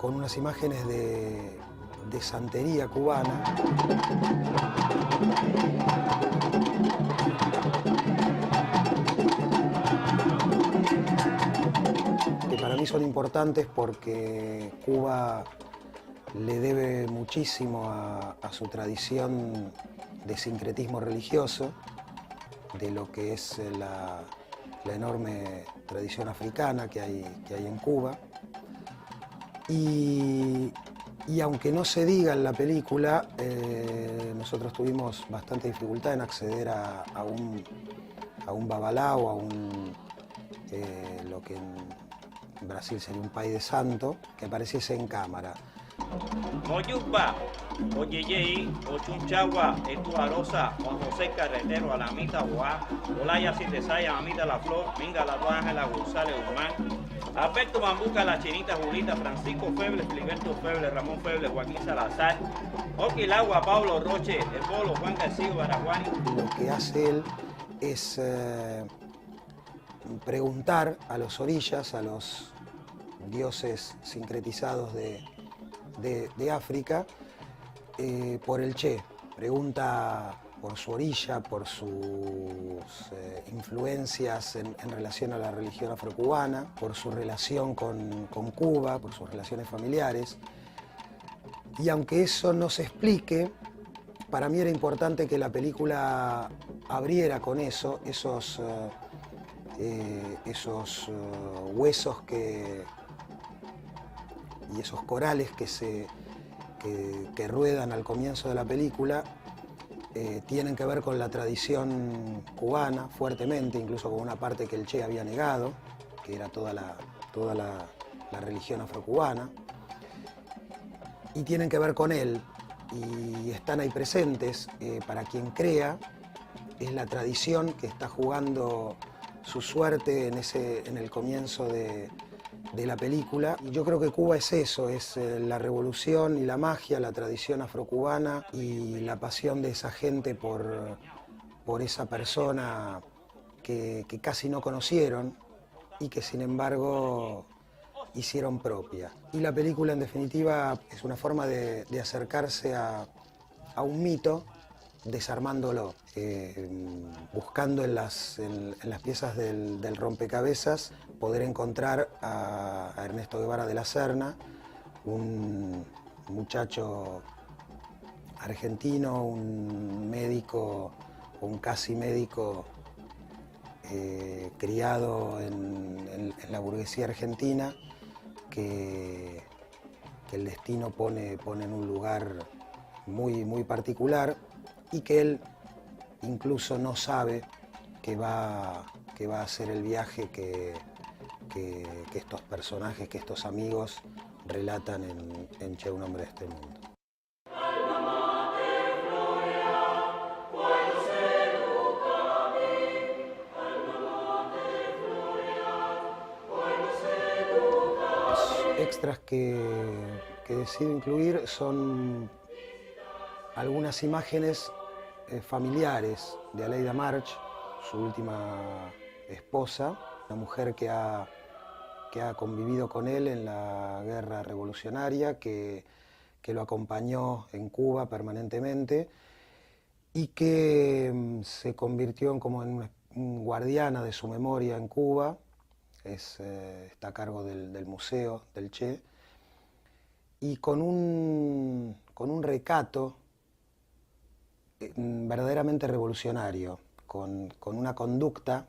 unas imágenes de santería cubana. Que para mí son importantes porque Cuba le debe muchísimo a su tradición de sincretismo religioso, de lo que es la enorme tradición africana que hay en Cuba. Y aunque no se diga en la película, nosotros tuvimos bastante dificultad en acceder a un babalao, a lo que en Brasil sería un pay de santo, que apareciese en cámara.
Moyupa, Oyeyei, Ochunchagua, Estuarosa, Juan José Carretero, Alamita Boá, Olaya Citesaya, Amita La Flor, Minga La Ángela González Guzmán, Alberto Bambuca, La Chinita Julita, Francisco Feble, Filiberto Feble, Ramón Feble, Joaquín Salazar, Oquilagua, Pablo Roche, El Bolo, Juan García Baraguani.
Lo que hace él es preguntar a los orillas, a los dioses sincretizados de África, por el Che. Pregunta por su orilla, por sus influencias en relación a la religión afrocubana, por su relación con Cuba, por sus relaciones familiares. Y aunque eso no se explique, para mí era importante que la película abriera con eso, esos huesos y esos corales que ruedan al comienzo de la película, tienen que ver con la tradición cubana fuertemente, incluso con una parte que el Che había negado, que era toda la religión afrocubana, y tienen que ver con él, y están ahí presentes. Para quien crea, es la tradición que está jugando su suerte en el comienzo de la película. Y yo creo que Cuba es eso, es la revolución y la magia, la tradición afrocubana y la pasión de esa gente por esa persona que casi no conocieron y que sin embargo hicieron propia. Y la película en definitiva es una forma de acercarse a un mito, desarmándolo, buscando en las piezas del rompecabezas poder encontrar a Ernesto Guevara de la Serna, un muchacho argentino, un médico, un casi médico, criado en la burguesía argentina, que el destino pone en un lugar muy, muy particular, y que él incluso no sabe que va a hacer el viaje que estos personajes, que estos amigos relatan en Che, un hombre de este mundo. extras que decido incluir son algunas imágenes familiares de Aleida March, su última esposa, una mujer que ha convivido con él en la guerra revolucionaria, que lo acompañó en Cuba permanentemente y que se convirtió como en guardiana de su memoria en Cuba. Está a cargo del Museo del Che, y con un recato verdaderamente revolucionario, con una conducta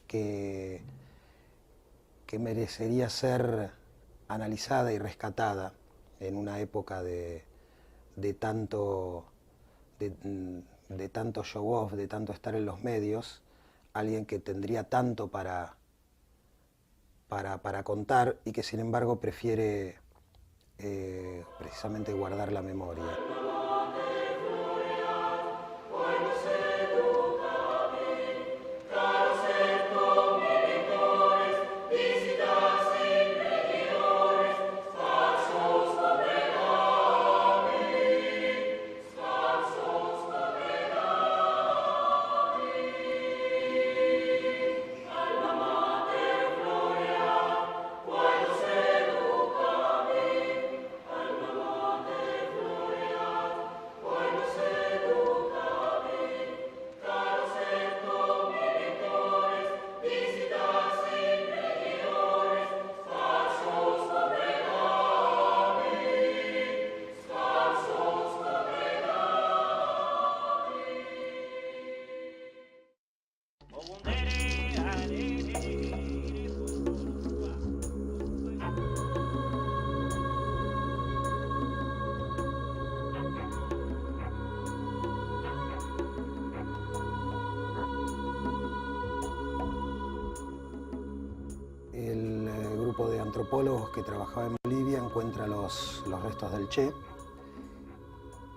que merecería ser analizada y rescatada en una época de tanto show off, de tanto estar en los medios, alguien que tendría tanto para contar y que sin embargo prefiere precisamente guardar la memoria. De antropólogos que trabajaba en Bolivia encuentra los restos del Che,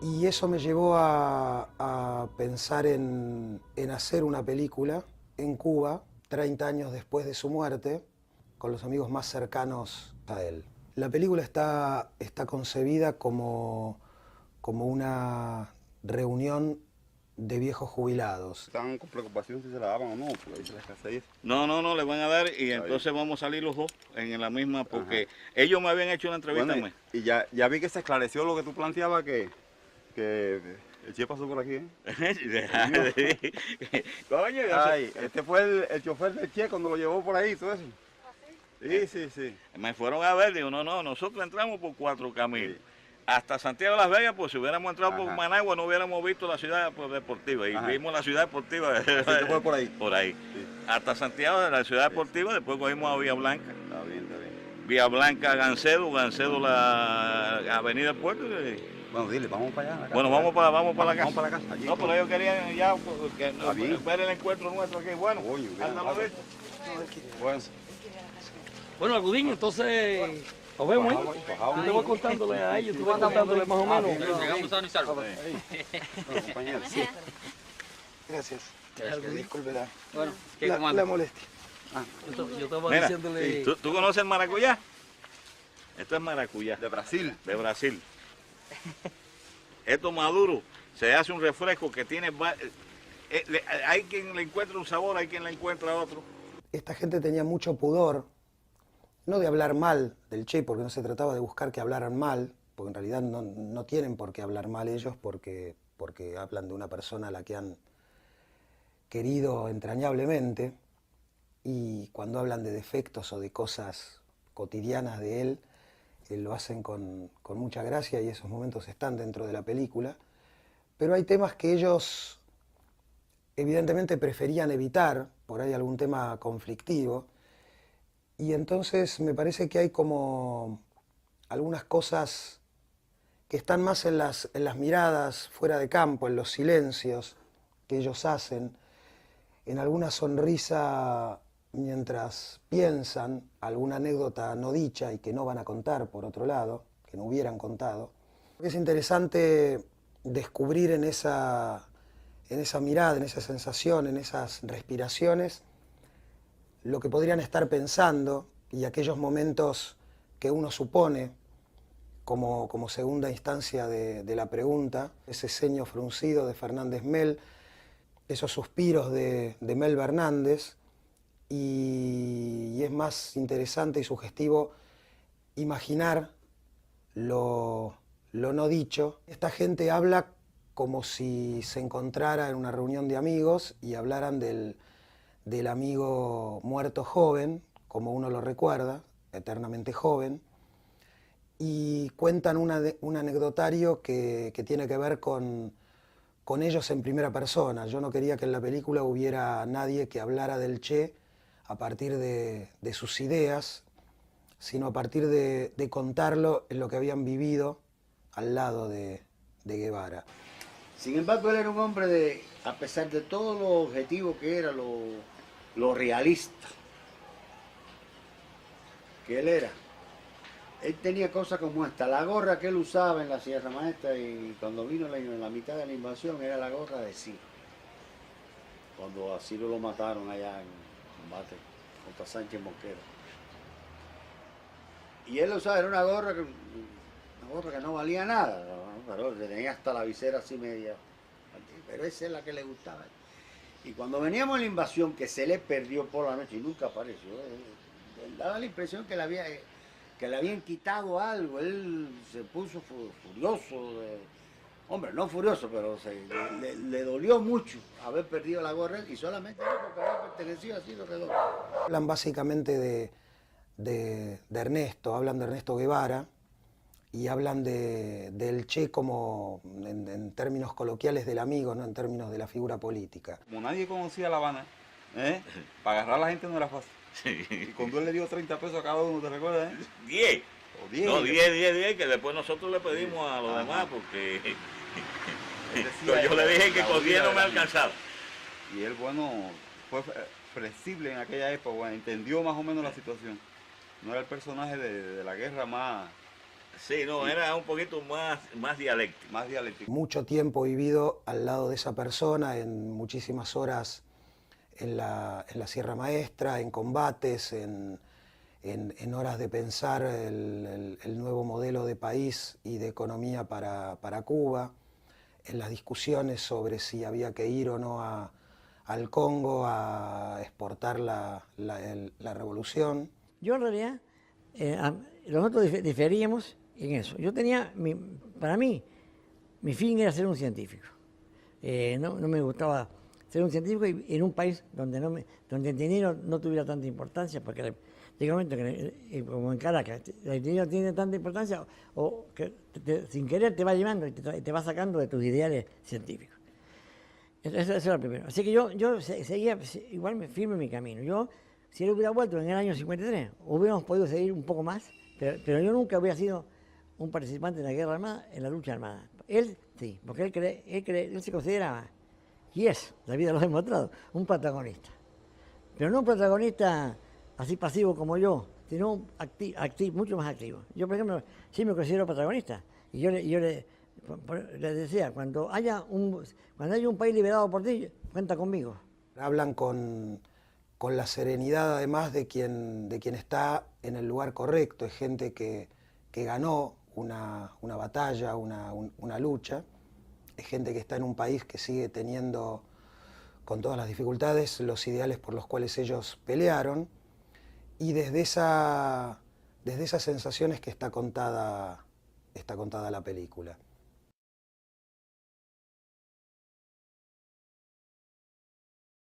y eso me llevó a pensar en hacer una película en Cuba 30 años después de su muerte, con los amigos más cercanos a él. La película está concebida como una reunión de viejos jubilados.
Estaban con preocupación si se la daban o no, porque ahí se les escasea.
No, le van a dar y entonces vamos a salir los dos en la misma, porque ellos me habían hecho una entrevista.
Bueno, y ya vi que se esclareció lo que tú planteabas, que el Che pasó por aquí, ¿eh?
Coño,
este fue el chofer del Che cuando lo llevó por ahí, todo eso. Sí.
Me fueron a ver, digo, no, nosotros entramos por 4 caminos. Hasta Santiago de Las Vegas, pues si hubiéramos entrado por Managua no hubiéramos visto la ciudad deportiva. Y vimos la ciudad deportiva.
¿Así te fue por ahí?
Por ahí. Sí. Hasta Santiago de la ciudad deportiva, después cogimos a Villa Blanca.
Está bien.
Villa Blanca, Gancedo la Avenida del Puerto.
Bueno, dile, vamos para allá.
Bueno, vamos para la casa.
Vamos para la casa. Allí,
no, pero ellos querían ya ver el encuentro nuestro aquí. Bueno,
Bueno, Agudiño, entonces nos vemos, ¿eh? Yo te voy contándole a ellos, tú vas contándole más o menos.
Llegamos a y salvo.
Gracias. Disculpe
la
molestia.
Yo estaba diciéndole...
¿Tú conoces el maracuyá? Esto es maracuyá.
De Brasil.
De Brasil. Esto maduro, se hace un refresco que tiene... Hay quien le encuentra un sabor, hay quien le encuentra otro.
Esta gente tenía mucho pudor, no de hablar mal del Che, porque no se trataba de buscar que hablaran mal, porque en realidad no tienen por qué hablar mal ellos, porque hablan de una persona a la que han querido entrañablemente, y cuando hablan de defectos o de cosas cotidianas de él, lo hacen con mucha gracia, y esos momentos están dentro de la película. Pero hay temas que ellos evidentemente preferían evitar, por ahí algún tema conflictivo, y entonces me parece que hay como algunas cosas que están más en las miradas fuera de campo, en los silencios que ellos hacen, en alguna sonrisa mientras piensan, alguna anécdota no dicha y que no van a contar por otro lado, que no hubieran contado. Es interesante descubrir en esa mirada, en esa sensación, en esas respiraciones, lo que podrían estar pensando, y aquellos momentos que uno supone como segunda instancia de la pregunta, ese ceño fruncido de Fernández Mel, esos suspiros de Mel Bernández, y es más interesante y sugestivo imaginar lo no dicho. Esta gente habla como si se encontrara en una reunión de amigos y hablaran del amigo muerto joven, como uno lo recuerda, eternamente joven, y cuentan un anecdotario que tiene que ver con ellos en primera persona. Yo no quería que en la película hubiera nadie que hablara del Che a partir de sus ideas, sino a partir de contarlo en lo que habían vivido al lado de Guevara.
Sin embargo, él era un hombre a pesar de todo lo objetivo que era, lo realista que él era. Él tenía cosas como esta, la gorra que él usaba en la Sierra Maestra y cuando vino en la mitad de la invasión era la gorra de Ciro. Cuando a Ciro lo mataron allá en combate contra Sánchez Mosquera. Y él usaba, era una gorra que no valía nada, ¿no? Pero tenía hasta la visera así media, pero esa es la que le gustaba. Y cuando veníamos a la invasión, que se le perdió por la noche y nunca apareció, él daba la impresión que le habían quitado algo. Él se puso furioso, hombre, no furioso, pero le dolió mucho haber perdido la gorra y solamente porque había pertenecido así lo quedó.
Hablan básicamente de Ernesto, hablan de Ernesto Guevara y hablan del Che como en términos coloquiales del amigo, no en términos de la figura política.
Como nadie conocía La Habana, para agarrar a la gente no era fácil. Sí. Y cuando él le dio 30 pesos a cada uno, ¿te recuerdas?
10.
O 10.
No, 10, que después nosotros le pedimos a los demás porque yo le dije que con 10 no me alcanzaba.
Y él, bueno, fue flexible en aquella época, bueno, entendió más o menos la situación. No era el personaje de la guerra más...
Sí, no, era un poquito más dialéctico.
Más dialéctico.
Mucho tiempo vivido al lado de esa persona, en muchísimas horas en la Sierra Maestra, en combates, en horas de pensar el nuevo modelo de país y de economía para Cuba, en las discusiones sobre si había que ir o no al Congo a exportar la revolución.
Yo en realidad, nosotros diferíamos en eso. Yo tenía, para mí, mi fin era ser un científico. No me gustaba ser un científico en un país donde el dinero no tuviera tanta importancia, porque llega un momento que, como en Caracas, el dinero tiene tanta importancia o que sin querer te va llevando y te va sacando de tus ideales científicos. Eso era lo primero. Así que yo seguía igual firme en mi camino. Si él hubiera vuelto en el año 53, hubiéramos podido seguir un poco más, pero yo nunca hubiera sido un participante en la guerra armada, en la lucha armada. Él sí, porque él se consideraba, y es, la vida lo ha demostrado, un protagonista. Pero no un protagonista así pasivo como yo, sino mucho más activo. Yo, por ejemplo, sí me considero protagonista. Y yo le decía, cuando haya un país liberado por ti, cuenta conmigo.
Hablan con la serenidad además de quien está en el lugar correcto. Es gente que ganó una batalla, una lucha. Es gente que está en un país que sigue teniendo, con todas las dificultades, los ideales por los cuales ellos pelearon. Y desde esas sensaciones que está contada la película.